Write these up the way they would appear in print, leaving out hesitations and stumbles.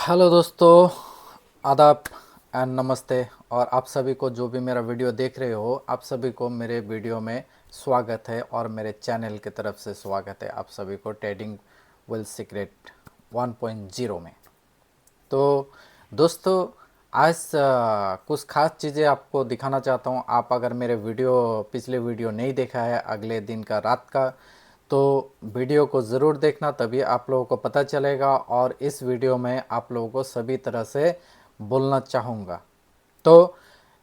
Hello दोस्तों, आदाब and नमस्ते। और आप सभी को जो भी मेरा वीडियो देख रहे हो, आप सभी को मेरे वीडियो में स्वागत है और मेरे चैनल की तरफ से स्वागत है आप सभी को ट्रेडिंग विल सीक्रेट 1.0 में। तो दोस्तों, आज कुछ खास चीज़ें आपको दिखाना चाहता हूँ। आप अगर मेरे पिछले वीडियो नहीं देखा है अगले दिन का रात का, तो वीडियो को ज़रूर देखना, तभी आप लोगों को पता चलेगा। और इस वीडियो में आप लोगों को सभी तरह से बोलना चाहूँगा, तो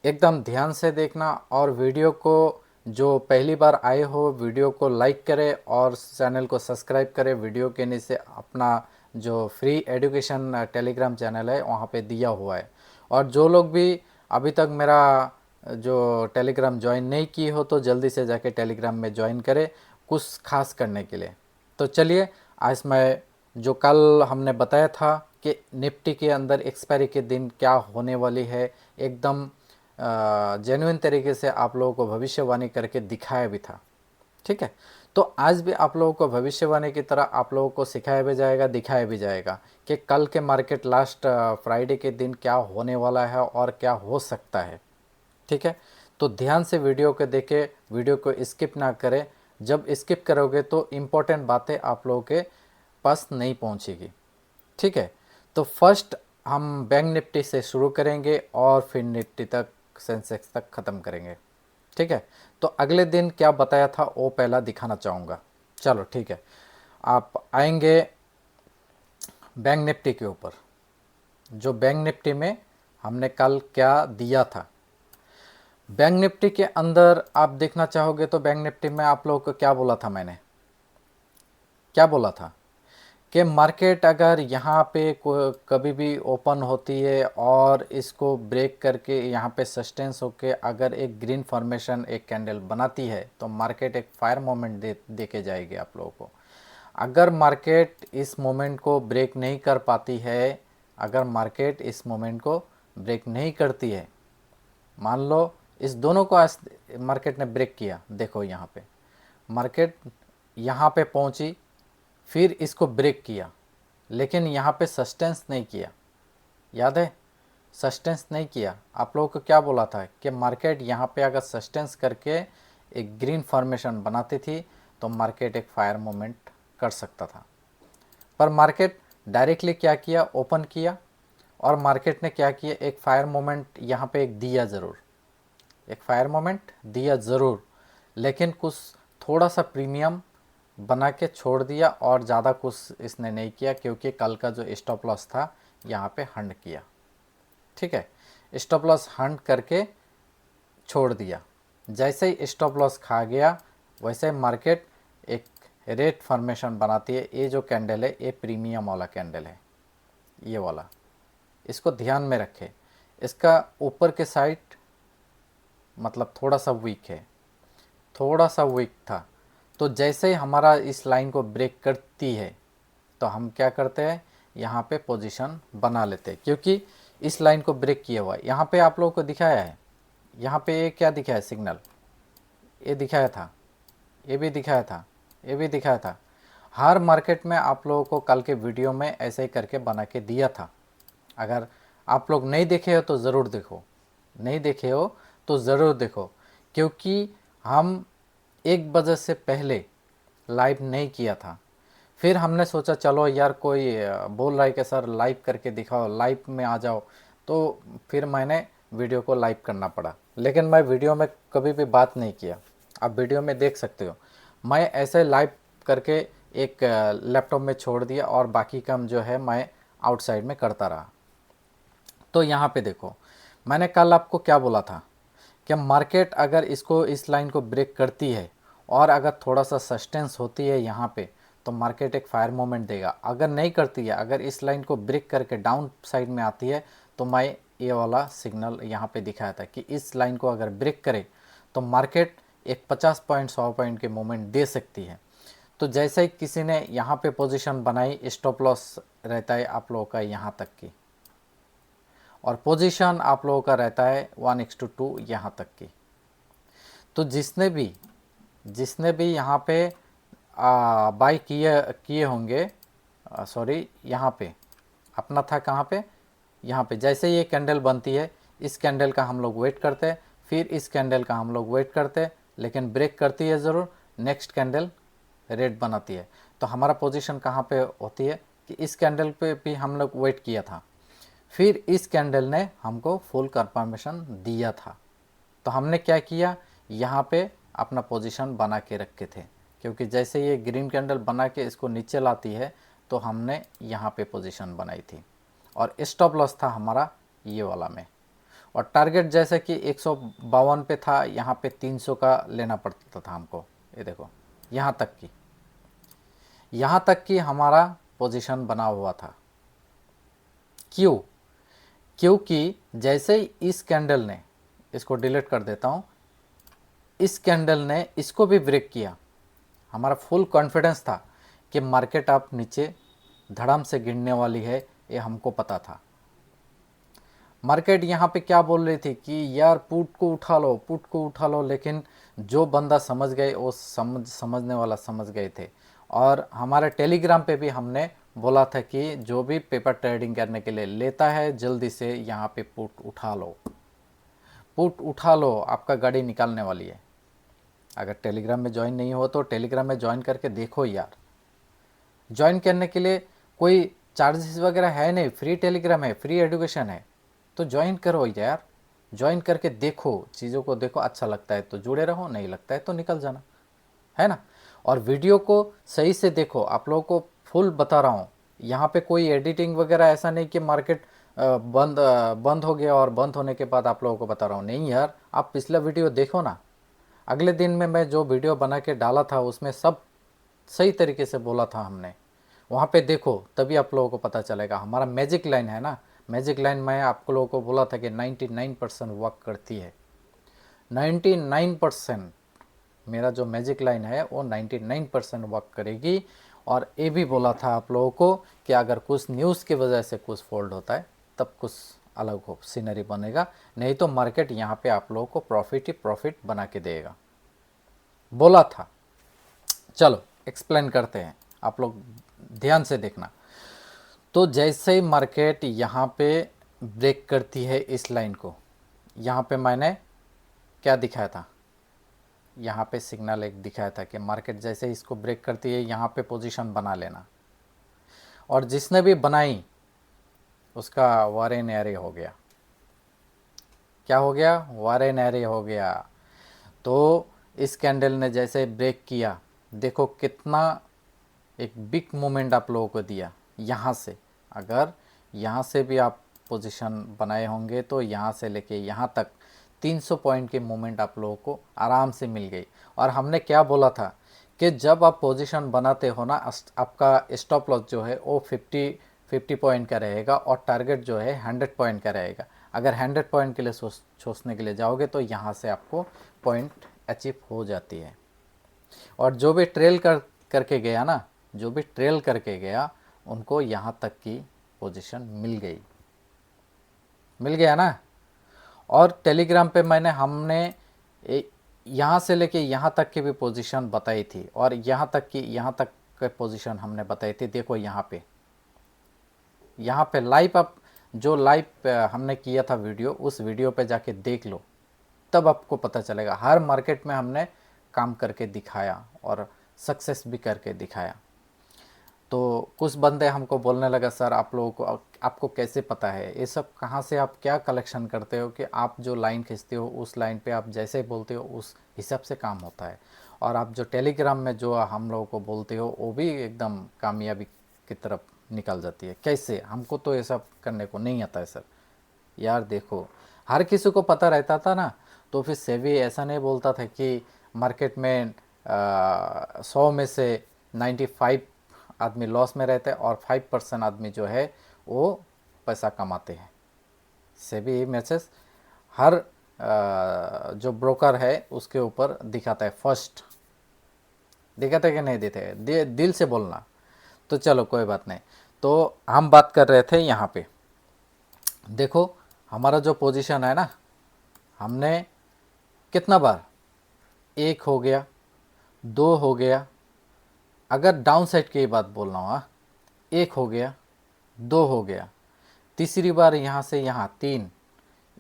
एकदम ध्यान से देखना। और वीडियो को जो पहली बार आए हो, वीडियो को लाइक करें और चैनल को सब्सक्राइब करें। वीडियो के नीचे अपना जो फ्री एजुकेशन टेलीग्राम चैनल है वहाँ पे दिया हुआ है। और जो लोग भी अभी तक मेरा जो टेलीग्राम ज्वाइन नहीं की हो, तो जल्दी से जाके टेलीग्राम में ज्वाइन करें कुछ खास करने के लिए। तो चलिए, आज मैं जो कल हमने बताया था कि निफ्टी के अंदर एक्सपायरी के दिन क्या होने वाली है, एकदम जेन्युइन तरीके से आप लोगों को भविष्यवाणी करके दिखाया भी था। ठीक है, तो आज भी आप लोगों को भविष्यवाणी की तरह आप लोगों को सिखाया भी जाएगा, दिखाया भी जाएगा कि कल के मार्केट लास्ट फ्राइडे के दिन क्या होने वाला है और क्या हो सकता है। ठीक है, तो ध्यान से वीडियो को देखें, वीडियो को स्किप ना करें। जब स्किप करोगे तो इम्पोर्टेंट बातें आप लोगों के पास नहीं पहुंचेगी। ठीक है, तो फर्स्ट हम बैंक निफ्टी से शुरू करेंगे और फिर निफ्टी तक, सेंसेक्स तक ख़त्म करेंगे। ठीक है, तो अगले दिन क्या बताया था वो पहला दिखाना चाहूँगा। चलो ठीक है, आप आएंगे बैंक निफ्टी के ऊपर। जो बैंक निफ्टी में हमने कल क्या दिया था, बैंक निफ्टी के अंदर आप देखना चाहोगे तो बैंक निफ्टी में आप लोगों को क्या बोला था, मैंने क्या बोला था कि मार्केट अगर यहाँ पे कभी भी ओपन होती है और इसको ब्रेक करके यहाँ पे सस्टेंस होके अगर एक ग्रीन फॉर्मेशन एक कैंडल बनाती है, तो मार्केट एक फायर मोमेंट दे के जाएगी आप लोगों को। अगर मार्केट इस मोमेंट को ब्रेक नहीं कर पाती है, अगर मार्केट इस मोमेंट को ब्रेक नहीं करती है, मान लो इस दोनों को आज मार्केट ने ब्रेक किया, देखो यहाँ पे मार्केट यहाँ पे पहुँची, फिर इसको ब्रेक किया, लेकिन यहाँ पे सस्टेंस नहीं किया। याद है, सस्टेंस नहीं किया। आप लोगों को क्या बोला था कि मार्केट यहाँ पे अगर सस्टेंस करके एक ग्रीन फॉर्मेशन बनाती थी तो मार्केट एक फायर मोमेंट कर सकता था। पर मार्केट डायरेक्टली क्या किया, ओपन किया, और मार्केट ने क्या किया, एक फायर मोमेंट यहाँ पे एक दिया ज़रूर, एक फायर मोमेंट दिया ज़रूर, लेकिन कुछ थोड़ा सा प्रीमियम बना के छोड़ दिया और ज़्यादा कुछ इसने नहीं किया, क्योंकि कल का जो स्टॉप लॉस था यहाँ पे हंड किया। ठीक है, स्टॉप लॉस हंड करके छोड़ दिया। जैसे ही स्टॉप लॉस खा गया, वैसे मार्केट एक रेट फॉर्मेशन बनाती है। ये जो कैंडल है ये प्रीमियम वाला कैंडल है, ये वाला, इसको ध्यान में रखें। इसका ऊपर के साइड मतलब थोड़ा सा वीक है, थोड़ा सा वीक था। तो जैसे ही हमारा इस लाइन को ब्रेक करती है, तो हम क्या करते हैं, यहाँ पे पोजीशन बना लेते हैं, क्योंकि इस लाइन को ब्रेक किया हुआ है। यहाँ पे आप लोगों को दिखाया है, यहाँ पे ये क्या दिखाया है, सिग्नल ये दिखाया था, ये भी दिखाया था, ये भी दिखाया था। हर मार्केट में आप लोगों को कल के वीडियो में ऐसे ही करके बना के दिया था। अगर आप लोग नहीं देखे हो तो ज़रूर देखो, नहीं देखे हो तो ज़रूर देखो, क्योंकि हम 1 बजे से पहले लाइव नहीं किया था। फिर हमने सोचा चलो यार, कोई बोल रहा है कि सर लाइव करके दिखाओ, लाइव में आ जाओ, तो फिर मैंने वीडियो को लाइव करना पड़ा। लेकिन मैं वीडियो में कभी भी बात नहीं किया, आप वीडियो में देख सकते हो। मैं ऐसे लाइव करके एक लैपटॉप में छोड़ दिया और बाकी काम जो है मैं आउटसाइड में करता रहा। तो यहाँ पे देखो, मैंने कल आपको क्या बोला था कि मार्केट अगर इसको, इस लाइन को ब्रेक करती है और अगर थोड़ा सा सस्टेंस होती है यहाँ पे, तो मार्केट एक फायर मोमेंट देगा। अगर नहीं करती है, अगर इस लाइन को ब्रेक करके डाउन साइड में आती है, तो मैं ये वाला सिग्नल यहाँ पे दिखाया था कि इस लाइन को अगर ब्रेक करे तो मार्केट एक 50 पॉइंट 100 पॉइंट के मोमेंट दे सकती है। तो जैसे ही किसी ने यहाँ पे पोजीशन बनाई, स्टॉप लॉस रहता है आप लोगों का यहाँ तक की, और पोजीशन आप लोगों का रहता है 1:2 यहाँ तक की। तो जिसने भी यहाँ पे बाई किए किए होंगे, सॉरी यहाँ पे अपना था कहाँ पे, यहाँ पे। जैसे ये कैंडल बनती है, इस कैंडल का हम लोग वेट करते हैं, फिर इस कैंडल का हम लोग वेट करते हैं, लेकिन ब्रेक करती है ज़रूर, नेक्स्ट कैंडल रेड बनाती है। तो हमारा पोजीशन कहाँ पे होती है कि इस कैंडल पे भी हम लोग वेट किया था, फिर इस कैंडल ने हमको फुल कंफर्मेशन दिया था। तो हमने क्या किया, यहाँ पे अपना पोजीशन बना के रखे थे, क्योंकि जैसे ये ग्रीन कैंडल बना के इसको नीचे लाती है तो हमने यहाँ पे पोजीशन बनाई थी, और स्टॉप लॉस था हमारा ये वाला में। और टारगेट जैसे कि 152 पे था, यहाँ पे 300 का लेना पड़ता था हमको। ये देखो यहाँ तक कि हमारा पोजीशन बना हुआ था। क्यों? क्योंकि जैसे ही इस कैंडल ने, इसको डिलीट कर देता हूँ, इस कैंडल ने इसको भी ब्रेक किया, हमारा फुल कॉन्फिडेंस था कि मार्केट आप नीचे धड़ाम से गिरने वाली है, ये हमको पता था। मार्केट यहाँ पे क्या बोल रही थी कि यार पुट को उठा लो, पुट को उठा लो, लेकिन जो बंदा समझ गए वो समझने वाला समझ गए थे। और हमारे टेलीग्राम पे भी हमने बोला था कि जो भी पेपर ट्रेडिंग करने के लिए लेता है जल्दी से यहाँ पे पुट उठा लो, पुट उठा लो, आपका गाड़ी निकालने वाली है। अगर टेलीग्राम में ज्वाइन नहीं हो तो टेलीग्राम में ज्वाइन करके देखो यार। ज्वाइन करने के लिए कोई चार्जेस वगैरह है नहीं, फ्री टेलीग्राम है, फ्री एजुकेशन है, तो ज्वाइन करो यार। ज्वाइन करके देखो, चीज़ों को देखो, अच्छा लगता है तो जुड़े रहो, नहीं लगता है तो निकल जाना, है ना। और वीडियो को सही से देखो, आप लोगों को फुल बता रहा हूँ। यहाँ पे कोई एडिटिंग वगैरह ऐसा नहीं कि मार्केट बंद हो गया और बंद होने के बाद आप लोगों को बता रहा हूँ, नहीं यार। आप पिछला वीडियो देखो ना, अगले दिन में मैं जो वीडियो बना के डाला था उसमें सब सही तरीके से बोला था हमने। वहाँ पे देखो, तभी आप लोगों को पता चलेगा। हमारा मैजिक लाइन है ना, मैजिक लाइन मैं आप लोगों को बोला था कि 99% वर्क करती है। 99% मेरा जो मैजिक लाइन है वो 99% वर्क करेगी। और ये भी बोला था आप लोगों को कि अगर कुछ न्यूज़ की वजह से कुछ फोल्ड होता है तब कुछ अलग हो सीनरी बनेगा, नहीं तो मार्केट यहाँ पे आप लोगों को प्रॉफिट ही प्रॉफिट बना के देगा, बोला था। चलो एक्सप्लेन करते हैं, आप लोग ध्यान से देखना। तो जैसे ही मार्केट यहाँ पे ब्रेक करती है इस लाइन को, यहाँ पे मैंने क्या दिखाया था, यहाँ पे सिग्नल एक दिखाया था कि मार्केट जैसे इसको ब्रेक करती है यहाँ पे पोजीशन बना लेना। और जिसने भी बनाई उसका वारे न्यारे हो गया। क्या हो गया? वारे न्यारे हो गया। तो इस कैंडल ने जैसे ब्रेक किया, देखो कितना एक बिग मूवमेंट आप लोगों को दिया यहाँ से। अगर यहाँ से भी आप पोजीशन बनाए होंगे तो यहाँ से लेके यहाँ तक 300 पॉइंट की मूवमेंट आप लोगों को आराम से मिल गई। और हमने क्या बोला था कि जब आप पोजीशन बनाते हो ना, आपका स्टॉप लॉस जो है वो 50 पॉइंट का रहेगा और टारगेट जो है 100 पॉइंट का रहेगा। अगर 100 पॉइंट के लिए सोचने के लिए जाओगे तो यहाँ से आपको पॉइंट अचीव हो जाती है। और जो भी ट्रेल करके गया ना, जो भी ट्रेल करके गया उनको यहाँ तक की पोजीशन मिल गया ना। और टेलीग्राम पे हमने यहाँ से लेके यहाँ तक की भी पोजीशन बताई थी, और यहाँ तक की पोजीशन हमने बताई थी। देखो यहाँ पे लाइव, आप जो लाइव हमने किया था वीडियो, उस वीडियो पे जाके देख लो, तब आपको पता चलेगा। हर मार्केट में हमने काम करके दिखाया और सक्सेस भी करके दिखाया। तो कुछ बंदे हमको बोलने लगा, सर आप लोगों को, आपको कैसे पता है ये सब, कहाँ से आप क्या कलेक्शन करते हो कि आप जो लाइन खींचते हो उस लाइन पे आप जैसे बोलते हो उस हिसाब से काम होता है, और आप जो टेलीग्राम में जो हम लोगों को बोलते हो वो भी एकदम कामयाबी की तरफ निकल जाती है। कैसे? हमको तो ये सब करने को नहीं आता है सर। यार देखो, हर किसी को पता रहता था ना, तो फिर सेबी ऐसा नहीं बोलता था कि मार्केट में 100 में से 95 आदमी लॉस में रहते हैं और 5% आदमी जो है वो पैसा कमाते हैं। सेबी मैसेज हर जो ब्रोकर है उसके ऊपर दिखाता है, फर्स्ट दिखाते कि नहीं देते, दिल से बोलना। तो चलो कोई बात नहीं। तो हम बात कर रहे थे यहाँ पे, देखो हमारा जो पोजीशन है ना, हमने कितना बार, एक हो गया, दो हो गया, अगर डाउन साइड की बात बोल रहा हूँ, एक हो गया, 2 हो गया, तीसरी बार यहाँ से यहाँ 3,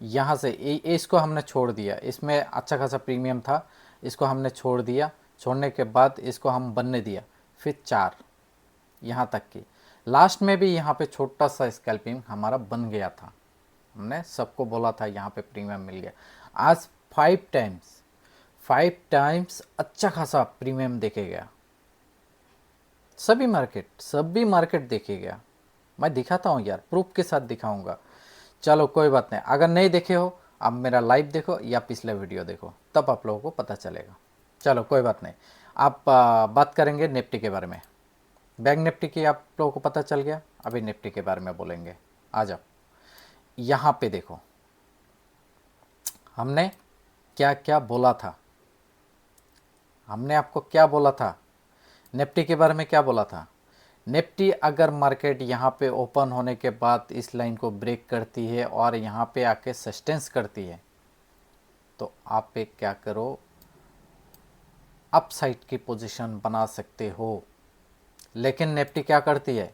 यहाँ से इसको हमने छोड़ दिया, इसमें अच्छा खासा प्रीमियम था, इसको हमने छोड़ दिया, छोड़ने के बाद इसको हम बनने दिया, फिर 4 यहाँ तक की, लास्ट में भी यहाँ पे छोटा सा स्कैल्पिंग हमारा बन गया था। हमने सबको बोला था यहाँ पे प्रीमियम मिल गया। आज 5 टाइम्स अच्छा खासा प्रीमियम देखे गया, सभी मार्केट देखे गया। मैं दिखाता हूँ यार, प्रूफ के साथ दिखाऊंगा। चलो कोई बात नहीं, अगर नहीं देखे हो आप मेरा लाइव देखो या पिछले वीडियो देखो, तब आप लोगों को पता चलेगा। चलो कोई बात नहीं, आप बात करेंगे निफ्टी के बारे में। बैंक निफ्टी की आप लोगों को पता चल गया, अभी निफ्टी के बारे में बोलेंगे। आ जाओ, यहाँ पे देखो हमने क्या क्या बोला था, हमने आपको क्या बोला था, निफ्टी के बारे में क्या बोला था। निफ्टी अगर मार्केट यहाँ पे ओपन होने के बाद इस लाइन को ब्रेक करती है और यहाँ पे आके सस्टेंस करती है, तो आप एक क्या करो, अप साइड की पोजीशन बना सकते हो। लेकिन निफ्टी क्या करती है,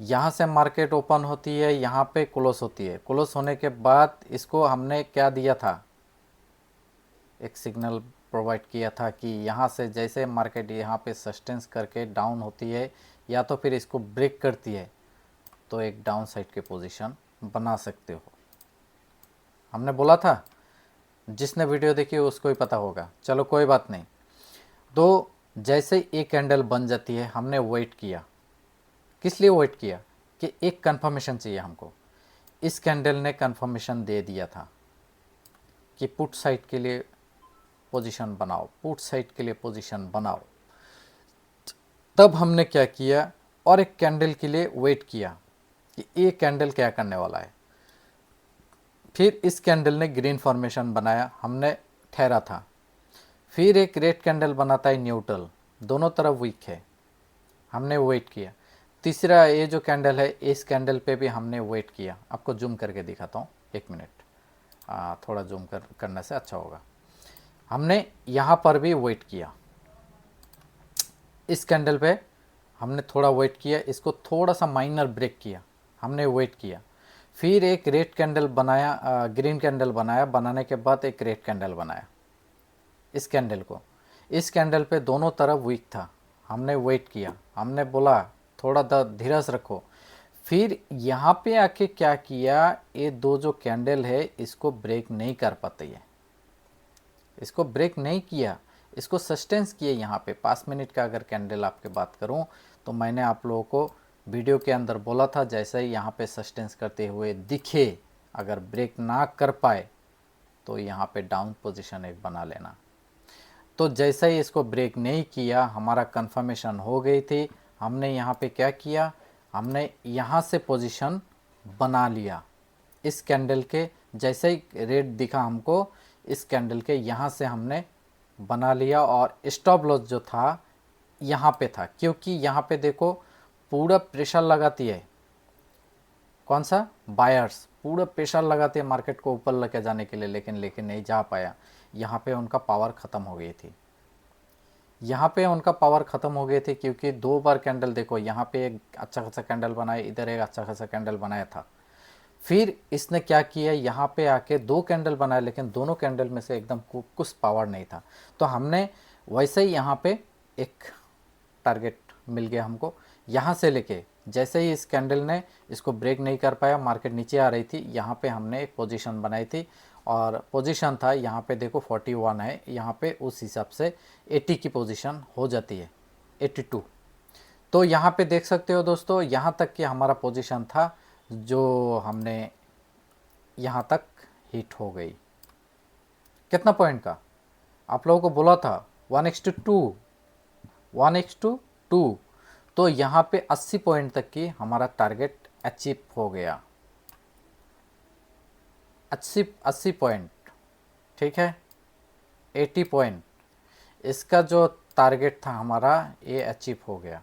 यहाँ से मार्केट ओपन होती है, यहाँ पे क्लोज होती है, क्लोज होने के बाद इसको हमने क्या दिया था, एक सिग्नल प्रोवाइड किया था कि यहाँ से जैसे मार्केट यहाँ पे सस्टेंस करके डाउन होती है या तो फिर इसको ब्रेक करती है, तो एक डाउन साइड की पोजीशन बना सकते हो। हमने बोला था, जिसने वीडियो देखी उसको ही पता होगा। चलो कोई बात नहीं, तो जैसे एक कैंडल बन जाती है, हमने वेट किया। किस लिए वेट किया, कि एक कंफर्मेशन चाहिए हमको। इस कैंडल ने कंफर्मेशन दे दिया था कि पुट साइड के लिए पोजीशन बनाओ, पुट साइड के लिए पोजीशन बनाओ। तब हमने क्या किया, और एक कैंडल के लिए वेट किया कि ये कैंडल क्या करने वाला है। फिर इस कैंडल ने ग्रीन फॉर्मेशन बनाया, हमने ठहरा था। फिर एक रेड कैंडल बनाता है न्यूट्रल, दोनों तरफ वीक है, हमने वेट किया। तीसरा ये जो कैंडल है, इस कैंडल पे भी हमने वेट किया। आपको जूम करके दिखाता हूँ, 1 मिनट, थोड़ा जूम करने से अच्छा होगा। हमने यहाँ पर भी वेट किया, इस कैंडल पे हमने थोड़ा वेट किया, इसको थोड़ा सा माइनर ब्रेक किया, हमने वेट किया। फिर एक रेड कैंडल बनाया, ग्रीन कैंडल बनाया, बनाने के बाद एक रेड कैंडल बनाया। इस कैंडल को, इस कैंडल पे दोनों तरफ वीक था, हमने वेट किया, हमने बोला थोड़ा धीरज रखो। फिर यहाँ पे आके क्या किया, ये दो जो कैंडल है इसको ब्रेक नहीं कर पाते है, इसको ब्रेक नहीं किया, इसको सस्टेंस किए। यहाँ पे 5 मिनट का अगर कैंडल आपके बात करूँ, तो मैंने आप लोगों को वीडियो के अंदर बोला था, जैसे ही यहाँ पे सस्टेंस करते हुए दिखे, अगर ब्रेक ना कर पाए तो यहाँ पे डाउन पोजीशन एक बना लेना। तो जैसे ही इसको ब्रेक नहीं किया, हमारा कंफर्मेशन हो गई थी। हमने यहाँ पे क्या किया, हमने यहाँ से पोजीशन बना लिया। इस कैंडल के जैसे ही रेड दिखा हमको, इस कैंडल के यहाँ से हमने बना लिया, और स्टॉप लॉस जो था यहाँ पे था, क्योंकि यहाँ पे देखो पूरा प्रेशर लगाती है, कौन सा, बायर्स पूरा प्रेशर लगाते हैं मार्केट को ऊपर लेके जाने के लिए, लेकिन लेके नहीं जा पाया। यहाँ पे उनका पावर ख़त्म हो गई थी, यहाँ पे उनका पावर ख़त्म हो गई थी, क्योंकि 2 बार कैंडल देखो, यहाँ पे एक अच्छा खासा कैंडल बनाया, इधर एक अच्छा खासा कैंडल बनाया था। फिर इसने क्या किया, यहाँ पे आके 2 कैंडल बनाए, लेकिन दोनों कैंडल में से एकदम कुछ पावर नहीं था। तो हमने वैसे ही यहाँ पे एक टारगेट मिल गया हमको, यहाँ से लेके जैसे ही इस कैंडल ने इसको ब्रेक नहीं कर पाया, मार्केट नीचे आ रही थी, यहाँ पे हमने एक पोजीशन बनाई थी, और पोजीशन था यहाँ पे देखो 41 है, यहाँ पे उस हिसाब से 80 की पोजीशन हो जाती है, 82। तो यहाँ पे देख सकते हो दोस्तों, यहाँ तक कि हमारा पोजीशन था, जो हमने यहाँ तक हिट हो गई। कितना पॉइंट का, आप लोगों को बोला था 1:2, 1:2। तो यहाँ पे 80 पॉइंट तक की हमारा टारगेट अचीव हो गया, 80 पॉइंट, ठीक है, 80 पॉइंट इसका जो टारगेट था हमारा, ये अचीव हो गया।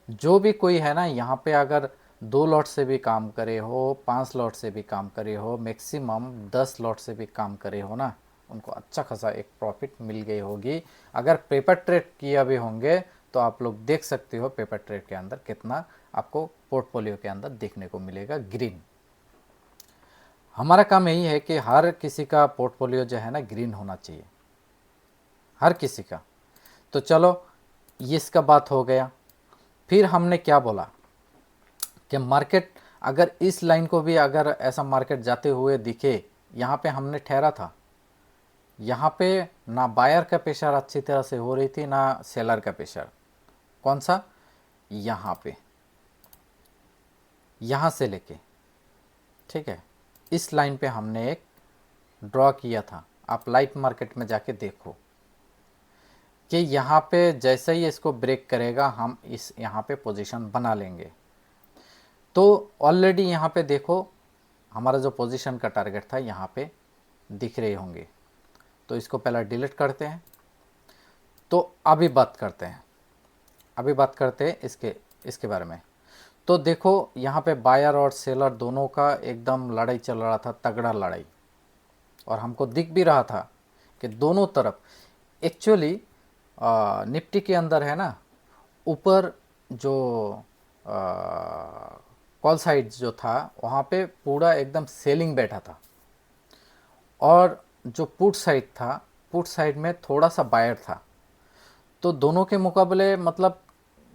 जो भी कोई है ना, यहाँ पे अगर 2 लॉट से भी काम करे हो, 5 लॉट से भी काम करे हो, मैक्सिमम 10 लॉट से भी काम करे हो ना, उनको अच्छा खासा एक प्रॉफिट मिल गई होगी। अगर पेपर ट्रेड किया भी होंगे तो आप लोग देख सकते हो पेपर ट्रेड के अंदर कितना आपको पोर्टफोलियो के अंदर देखने को मिलेगा ग्रीन। हमारा काम यही है कि हर किसी का पोर्टफोलियो जो है ना ग्रीन होना चाहिए, हर किसी का। तो चलो ये इसका बात हो गया। फिर हमने क्या बोला कि मार्केट अगर इस लाइन को भी अगर ऐसा मार्केट जाते हुए दिखे, यहाँ पे हमने ठहरा था, यहाँ पे ना बायर का प्रेशर अच्छी तरह से हो रही थी ना सेलर का प्रेशर। कौन सा? यहाँ पे, यहाँ से लेके, ठीक है, इस लाइन पे हमने एक ड्रॉ किया था। आप लाइव मार्केट में जाके देखो कि यहाँ पे जैसे ही इसको ब्रेक करेगा हम इस यहाँ पे पोजीशन बना लेंगे। तो ऑलरेडी यहाँ पे देखो हमारा जो पोजीशन का टारगेट था यहाँ पे दिख रहे होंगे। तो इसको पहले डिलीट करते हैं। तो अभी बात करते हैं, अभी बात करते हैं इसके बारे में। तो देखो यहाँ पे बायर और सेलर दोनों का एकदम लड़ाई चल रहा था, तगड़ा लड़ाई। और हमको दिख भी रहा था कि दोनों तरफ एक्चुअली निफ्टी के अंदर है ना, ऊपर जो कॉल साइड जो था वहाँ पे पूरा एकदम सेलिंग बैठा था, और जो पुट साइड था, पुट साइड में थोड़ा सा बायर था। तो दोनों के मुकाबले मतलब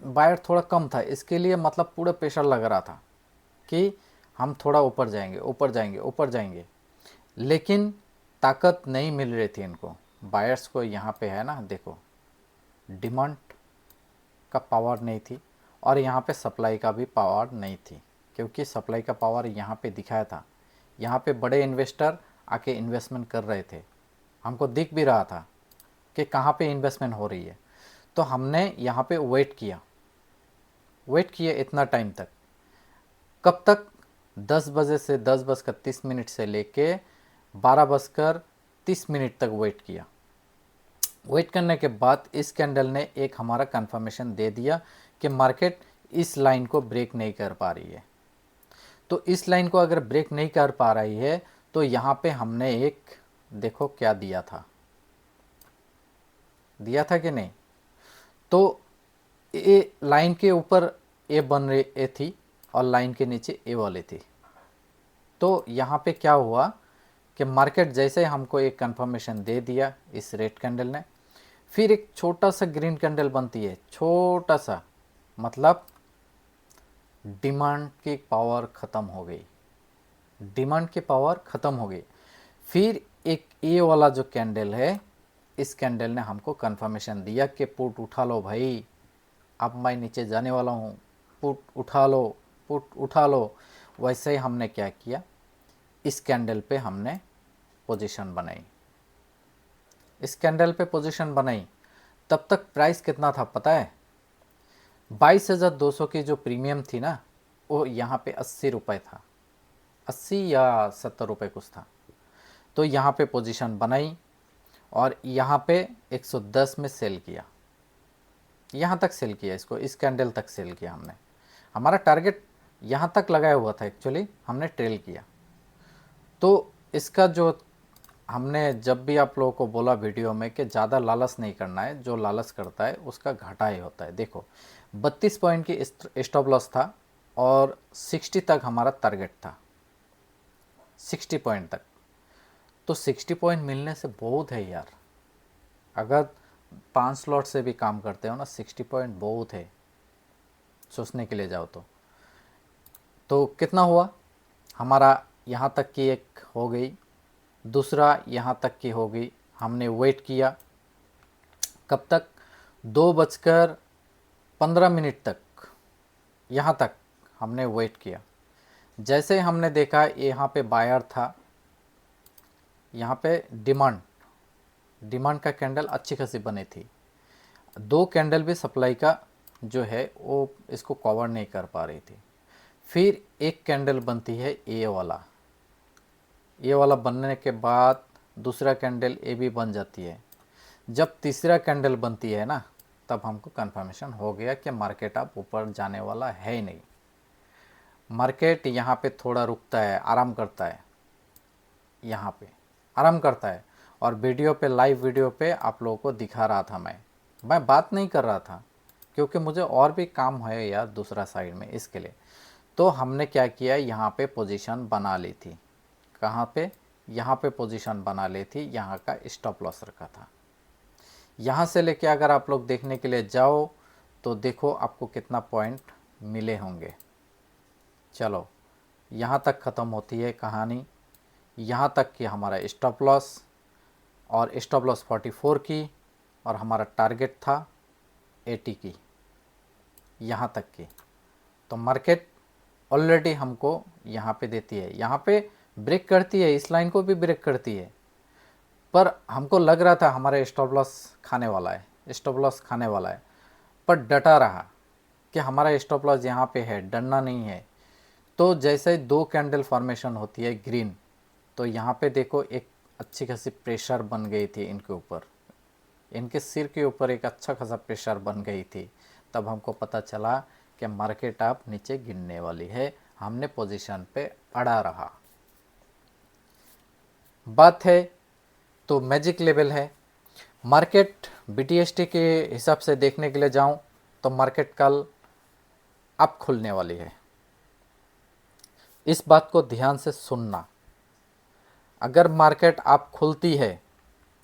बायर थोड़ा कम था, इसके लिए मतलब पूरा प्रेशर लग रहा था कि हम थोड़ा ऊपर जाएंगे, ऊपर जाएंगे, ऊपर जाएंगे। लेकिन ताकत नहीं मिल रही थी इनको, बायर्स को। यहाँ पे है ना देखो, डिमांड का पावर नहीं थी और यहाँ पे सप्लाई का भी पावर नहीं थी, क्योंकि सप्लाई का पावर यहाँ पे दिखाया था। यहाँ पे बड़े इन्वेस्टर आके इन्वेस्टमेंट कर रहे थे, हमको दिख भी रहा था कि कहाँ पे इन्वेस्टमेंट हो रही है। तो हमने यहाँ पे वेट किया इतना टाइम तक। कब तक? 10 बजे से 10:30 से लेके 12:30 तक वेट किया। वेट करने के बाद इस कैंडल ने एक हमारा कंफर्मेशन दे दिया कि मार्केट इस लाइन को ब्रेक नहीं कर पा रही है। तो इस लाइन को अगर ब्रेक नहीं कर पा रही है तो यहाँ पे हमने एक देखो क्या दिया था कि नहीं। तो ए लाइन के ऊपर ए बन रही ए थी और लाइन के नीचे ए वाली थी। तो यहाँ पे क्या हुआ कि मार्केट जैसे हमको एक कंफर्मेशन दे दिया इस रेड कैंडल ने, फिर एक छोटा सा ग्रीन कैंडल बनती है, छोटा सा, मतलब डिमांड की पावर ख़त्म हो गई, डिमांड की पावर ख़त्म हो गई। फिर एक ए वाला जो कैंडल है, इस कैंडल ने हमको कंफर्मेशन दिया कि पुट उठा लो भाई, अब मैं नीचे जाने वाला हूँ, पुट उठा लो, पुट उठा लो। वैसे ही हमने क्या किया, इस कैंडल पे हमने पोजीशन बनाई, इस कैंडल पे पोजीशन बनाई। तब तक प्राइस कितना था पता है? 22,200 की जो प्रीमियम थी ना, वो यहाँ पे 80 रुपये था, 80 या 70 रुपये कुछ था। तो यहाँ पे पोजीशन बनाई और यहाँ पे 110 में सेल किया, यहाँ तक सेल किया इसको, इस कैंडल तक सेल किया हमने। हमारा टारगेट यहाँ तक लगाया हुआ था, एक्चुअली हमने ट्रेल किया। तो इसका जो हमने जब भी आप लोगों को बोला वीडियो में कि ज़्यादा लालच नहीं करना है, जो लालच करता है उसका घाटा ही होता है। देखो 32 पॉइंट की स्टॉप लॉस था और 60 तक हमारा टारगेट था, 60 पॉइंट तक। तो 60 पॉइंट मिलने से बहुत है यार, अगर 5 स्लॉट से भी काम करते हो ना, 60 पॉइंट बहुत है, सोचने के लिए जाओ तो कितना हुआ हमारा? यहाँ तक की एक हो गई, दूसरा यहाँ तक की हो गई। हमने वेट किया कब तक? 2:15 तक, यहाँ तक हमने वेट किया। जैसे हमने देखा यहाँ पे बायर था, यहाँ पे डिमांड का कैंडल अच्छी खासी बनी थी। 2 कैंडल भी सप्लाई का जो है वो इसको कवर नहीं कर पा रही थी। फिर एक कैंडल बनती है ए वाला बनने के बाद दूसरा कैंडल ए भी बन जाती है। जब तीसरा कैंडल बनती है ना, तब हमको कंफर्मेशन हो गया कि मार्केट अब ऊपर जाने वाला है ही नहीं। मार्केट यहाँ पे थोड़ा रुकता है, आराम करता है, यहाँ पे आराम करता है। और वीडियो पे, लाइव वीडियो पे आप लोगों को दिखा रहा था, मैं बात नहीं कर रहा था, क्योंकि मुझे और भी काम है यार दूसरा साइड में, इसके लिए। तो हमने क्या किया, यहाँ पे पोजीशन बना ली थी। कहाँ पे? यहाँ पे पोजीशन बना ली थी, यहाँ का स्टॉप लॉस रखा था। यहाँ से लेके अगर आप लोग देखने के लिए जाओ तो देखो आपको कितना पॉइंट मिले होंगे। चलो, यहाँ तक ख़त्म होती है कहानी। यहाँ तक कि हमारा स्टॉप लॉस, और स्टॉप लॉस 44 की, और हमारा टारगेट था 80 की, यहाँ तक की। तो मार्केट ऑलरेडी हमको यहाँ पे देती है, यहाँ पे ब्रेक करती है, इस लाइन को भी ब्रेक करती है। पर हमको लग रहा था हमारा स्टॉप लॉस खाने वाला है, स्टॉप लॉस खाने वाला है, पर डटा रहा कि हमारा स्टॉप लॉस यहाँ पे है, डरना नहीं है। तो जैसे 2 कैंडल फॉर्मेशन होती है ग्रीन, तो यहाँ पे देखो एक अच्छी खासी प्रेशर बन गई थी इनके ऊपर, इनके सिर के ऊपर एक अच्छा खासा प्रेशर बन गई थी। तब हमको पता चला कि मार्केट अब नीचे गिरने वाली है। हमने पोजीशन पे अड़ा रहा। बात है तो मैजिक लेवल है। मार्केट BTST के हिसाब से देखने के लिए जाऊं तो मार्केट कल अब खुलने वाली है। इस बात को ध्यान से सुनना। अगर मार्केट अब खुलती है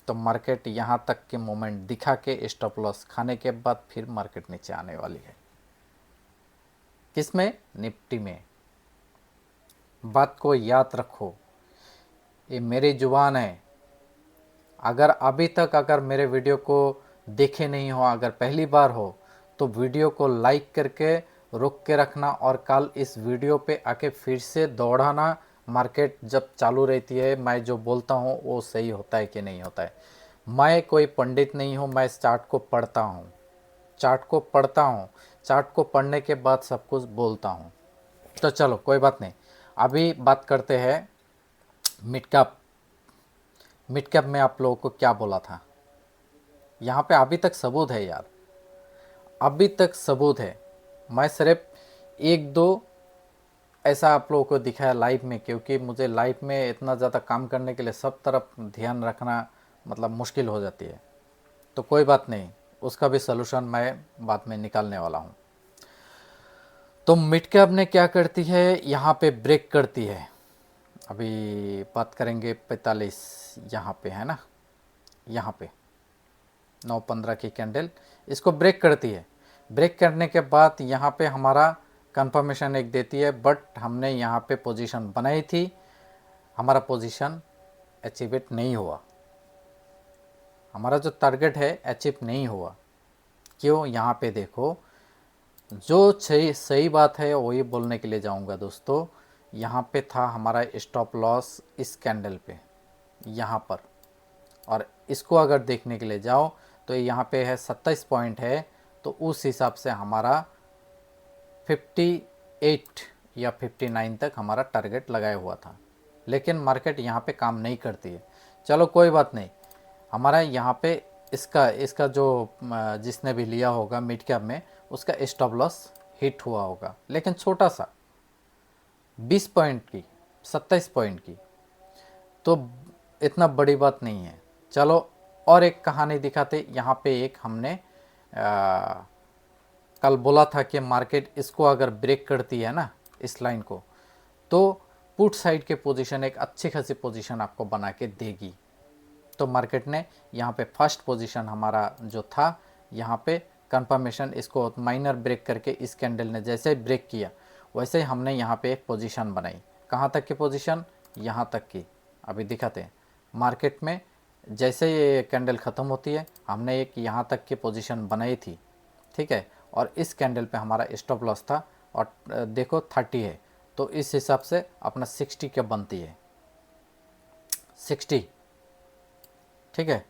तो मार्केट यहाँ तक के मोमेंट दिखा के स्टॉप लॉस खाने के बाद फिर मार्केट नीचे आने वाली है। किसमें? निफ्टी में। बात को याद रखो, ये मेरी जुबान है। अगर अभी तक अगर मेरे वीडियो को देखे नहीं हो, अगर पहली बार हो, तो वीडियो को लाइक करके रोक के रखना, और कल इस वीडियो पे आके फिर से दौड़ाना। मार्केट जब चालू रहती है मैं जो बोलता हूँ वो सही होता है कि नहीं होता है। मैं कोई पंडित नहीं हूँ, मैं चार्ट को पढ़ता हूँ, चार्ट को पढ़ता हूँ, चार्ट को पढ़ने के बाद सब कुछ बोलता हूँ। तो चलो कोई बात नहीं, अभी बात करते हैं मिड कैप। मिड कैप में आप लोगों को क्या बोला था, यहाँ पे अभी तक सबूत है यार, अभी तक सबूत है। मैं सिर्फ 1-2 ऐसा आप लोगों को दिखाया लाइव में, क्योंकि मुझे लाइव में इतना ज़्यादा काम करने के लिए सब तरफ ध्यान रखना मतलब मुश्किल हो जाती है। तो कोई बात नहीं, उसका भी सलूशन मैं बाद में निकालने वाला हूँ। तो मिड कैप ने क्या करती है, यहाँ पे ब्रेक करती है। अभी बात करेंगे 45, यहाँ पे है ना, यहाँ पे 9:15 की कैंडल इसको ब्रेक करती है। ब्रेक करने के बाद यहाँ पे हमारा कंफर्मेशन एक देती है, बट हमने यहाँ पे पोजीशन बनाई थी, हमारा पोजीशन अचीव नहीं हुआ, हमारा जो टारगेट है अचीव नहीं हुआ। क्यों? यहाँ पे देखो, जो सही बात है वही बोलने के लिए जाऊँगा दोस्तों। यहाँ पे था हमारा स्टॉप लॉस इस कैंडल पे, यहाँ पर, और इसको अगर देखने के लिए जाओ तो यहाँ पे है 27 पॉइंट है, तो उस हिसाब से हमारा 58 या 59 तक हमारा टारगेट लगाया हुआ था। लेकिन मार्केट यहाँ पे काम नहीं करती है। चलो कोई बात नहीं, हमारा यहाँ पे इसका जो जिसने भी लिया होगा मिड कैप में, उसका स्टॉप लॉस हिट हुआ होगा, लेकिन छोटा सा 20 पॉइंट की, 27 पॉइंट की, तो इतना बड़ी बात नहीं है। चलो और एक कहानी दिखाते। यहाँ पे एक हमने कल बोला था कि मार्केट इसको अगर ब्रेक करती है ना, इस लाइन को, तो पुट साइड के पोजीशन एक अच्छी खासी पोजीशन आपको बना के देगी। तो मार्केट ने यहाँ पे फर्स्ट पोजीशन हमारा जो था, यहाँ पे कंफर्मेशन, इसको माइनर ब्रेक करके इस कैंडल ने जैसे ब्रेक किया वैसे ही हमने यहाँ पे एक पोजीशन बनाई। कहाँ तक की पोजीशन? यहाँ तक की। अभी दिखाते हैं मार्केट में, जैसे ये कैंडल ख़त्म होती है हमने एक यहाँ तक की पोजीशन बनाई थी, ठीक है। और इस कैंडल पे हमारा स्टॉप लॉस था, और देखो 30 है, तो इस हिसाब से अपना 60 क्या बनती है, 60, ठीक है।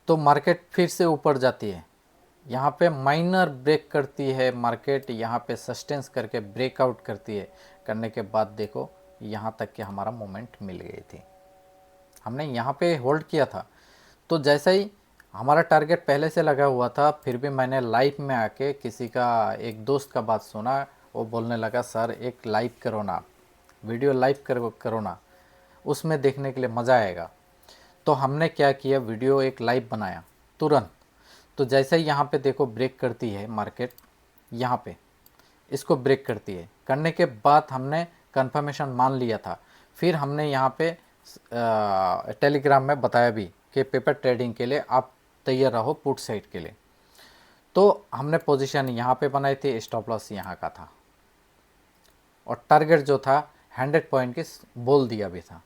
तो मार्केट फिर से ऊपर जाती है, यहाँ पे माइनर ब्रेक करती है मार्केट, यहाँ पे सस्टेंस करके ब्रेकआउट करती है। करने के बाद देखो यहाँ तक कि हमारा मोमेंट मिल गई थी, हमने यहाँ पे होल्ड किया था। तो जैसे ही हमारा टारगेट पहले से लगा हुआ था, फिर भी मैंने लाइव में आके किसी का, एक दोस्त का बात सुना, वो बोलने लगा सर एक लाइव करो ना, वीडियो लाइव करो ना, उसमें देखने के लिए मज़ा आएगा। तो हमने क्या किया, वीडियो एक लाइव बनाया तुरंत। तो जैसे ही यहाँ पे देखो ब्रेक करती है मार्केट, यहाँ पे इसको ब्रेक करती है, करने के बाद हमने कंफर्मेशन मान लिया था। फिर हमने यहाँ पे टेलीग्राम में बताया भी कि पेपर ट्रेडिंग के लिए आप तैयार रहो पुट साइड के लिए। तो हमने पोजीशन यहाँ पे बनाई थी, स्टॉप लॉस यहाँ का था और टारगेट जो था 100 पॉइंट की बोल दिया भी था।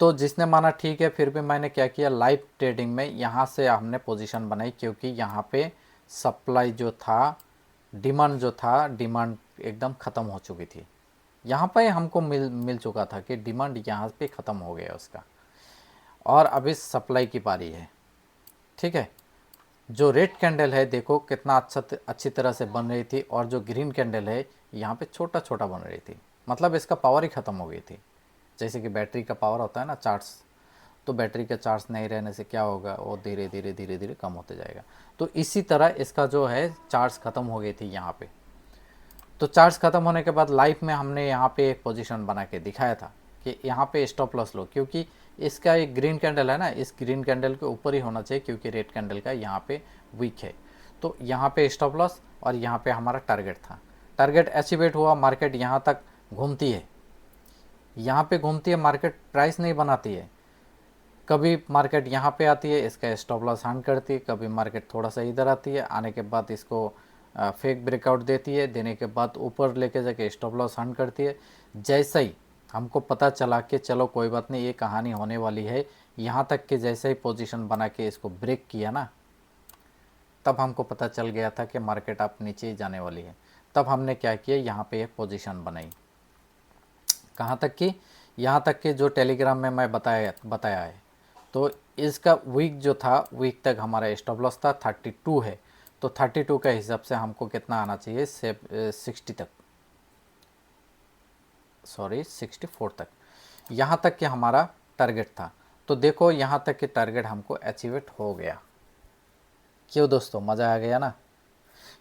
तो जिसने माना ठीक है, फिर भी मैंने क्या किया, लाइव ट्रेडिंग में यहाँ से हमने पोजीशन बनाई, क्योंकि यहाँ पे सप्लाई जो था, डिमांड जो था, डिमांड एकदम ख़त्म हो चुकी थी। यहाँ पे हमको मिल चुका था कि डिमांड यहाँ पे ख़त्म हो गया उसका, और अभी सप्लाई की बारी है। ठीक है, जो रेड कैंडल है देखो कितना अच्छी तरह से बन रही थी, और जो ग्रीन कैंडल है यहाँ पे छोटा छोटा बन रही थी, मतलब इसका पावर ही ख़त्म हो गई थी। जैसे कि बैटरी का पावर होता है ना, चार्ज, तो बैटरी का चार्ज नहीं रहने से क्या होगा, वो धीरे धीरे धीरे धीरे कम होते जाएगा। तो इसी तरह इसका जो है चार्ज ख़त्म हो गई थी यहाँ पे। तो चार्ज ख़त्म होने के बाद लाइव में हमने यहाँ पे एक पोजीशन बना के दिखाया था कि यहाँ पे स्टॉप लॉस लो, क्योंकि इसका एक ग्रीन कैंडल है ना, इस ग्रीन कैंडल के ऊपर ही होना चाहिए, क्योंकि रेड कैंडल का यहाँ पे वीक है। तो यहाँ पे स्टॉप लॉस और यहाँ पे हमारा टारगेट था। टारगेट अचीवेट हुआ, मार्केट यहाँ तक घूमती है, यहाँ पे घूमती है मार्केट, प्राइस नहीं बनाती है। कभी मार्केट यहाँ पे आती है, इसका स्टॉप लॉस हंट करती है, कभी मार्केट थोड़ा सा इधर आती है, आने के बाद इसको फेक ब्रेकआउट देती है, देने के बाद ऊपर लेके जाके स्टॉप लॉस हंट करती है। जैसे ही हमको पता चला कि चलो कोई बात नहीं, ये कहानी होने वाली है, यहाँ तक कि जैसे ही पोजीशन बना के इसको ब्रेक किया ना, तब हमको पता चल गया था कि मार्केट आप नीचे ही जाने वाली है। तब हमने क्या किया, यहाँ पे एक पोजीशन बनाई। कहाँ तक कि यहाँ तक कि जो टेलीग्राम में मैं बताया है। तो इसका वीक जो था, वीक तक हमारा स्टॉप लॉस था 32 है। तो 32 के हिसाब से हमको कितना आना चाहिए, 60 तक, सॉरी 64 तक, यहाँ तक कि हमारा टारगेट था। तो देखो यहाँ तक कि टारगेट हमको अचीवेट हो गया। क्यों दोस्तों, मज़ा आ गया ना।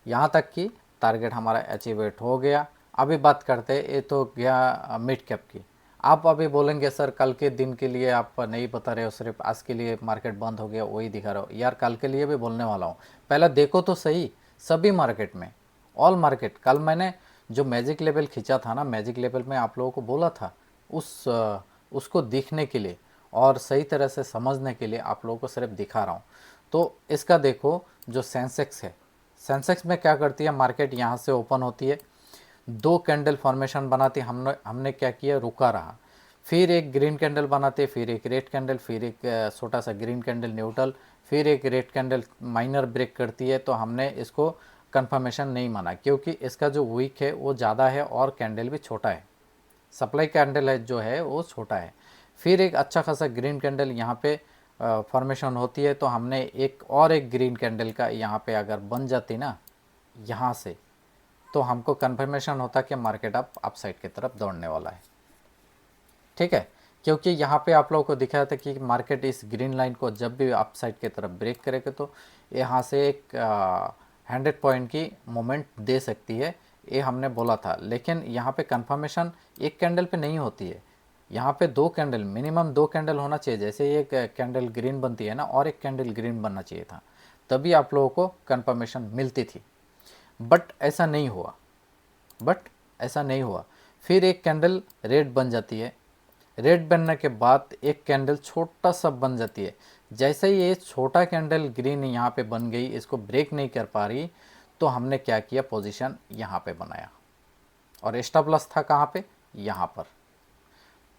यहाँ तक कि टारगेट हमारा अचीवेट हो गया। अभी बात करते हैं, ये तो गया मिड कैप की। आप अभी बोलेंगे सर कल के दिन के लिए आप नहीं बता रहे हो, सिर्फ आज के लिए मार्केट बंद हो गया वही दिखा रहे हो। यार कल के लिए भी बोलने वाला हूँ, पहले देखो तो सही सभी मार्केट में, ऑल मार्केट। कल मैंने जो मैजिक लेवल खींचा था ना, मैजिक लेवल में आप लोगों को बोला था, उसको दिखने के लिए और सही तरह से समझने के लिए आप लोगों को सिर्फ दिखा रहा हूँ। तो इसका देखो, जो सेंसेक्स है, सेंसेक्स में क्या करती है मार्केट, यहाँ से ओपन होती है, दो कैंडल फॉर्मेशन बनाती, हमने क्या किया, रुका रहा, फिर एक ग्रीन कैंडल बनाते, फिर एक रेड कैंडल, फिर एक छोटा सा ग्रीन कैंडल न्यूट्रल, फिर एक रेड कैंडल माइनर ब्रेक करती है। तो हमने इसको कंफर्मेशन नहीं माना, क्योंकि इसका जो वीक है वो ज़्यादा है और कैंडल भी छोटा है, सप्लाई कैंडल है जो है वो छोटा है। फिर एक अच्छा खासा ग्रीन कैंडल यहाँ पे फॉर्मेशन होती है। तो हमने एक ग्रीन कैंडल का यहाँ पे अगर बन जाती ना यहाँ से, तो हमको कंफर्मेशन होता कि मार्केट अब अपसाइड की तरफ दौड़ने वाला है। ठीक है, क्योंकि यहाँ पे आप लोगों को दिखाया था कि मार्केट इस ग्रीन लाइन को जब भी अपसाइड की तरफ ब्रेक करेगा तो यहाँ से एक 100 पॉइंट की मोमेंट दे सकती है, ये हमने बोला था। लेकिन यहाँ पे कंफर्मेशन एक कैंडल पे नहीं होती है, यहाँ पे दो कैंडल, मिनिमम दो कैंडल होना चाहिए। जैसे एक कैंडल ग्रीन बनती है ना, और एक कैंडल ग्रीन बनना चाहिए था, तभी आप लोगों को कंफर्मेशन मिलती थी। बट ऐसा नहीं हुआ। फिर एक कैंडल रेड बन जाती है, रेड बनने के बाद एक कैंडल छोटा सा बन जाती है। जैसे ही ये छोटा कैंडल ग्रीन यहाँ पे बन गई, इसको ब्रेक नहीं कर पा रही, तो हमने क्या किया, पोजीशन यहाँ पे बनाया, और स्टॉप लॉस था कहाँ पे, यहाँ पर।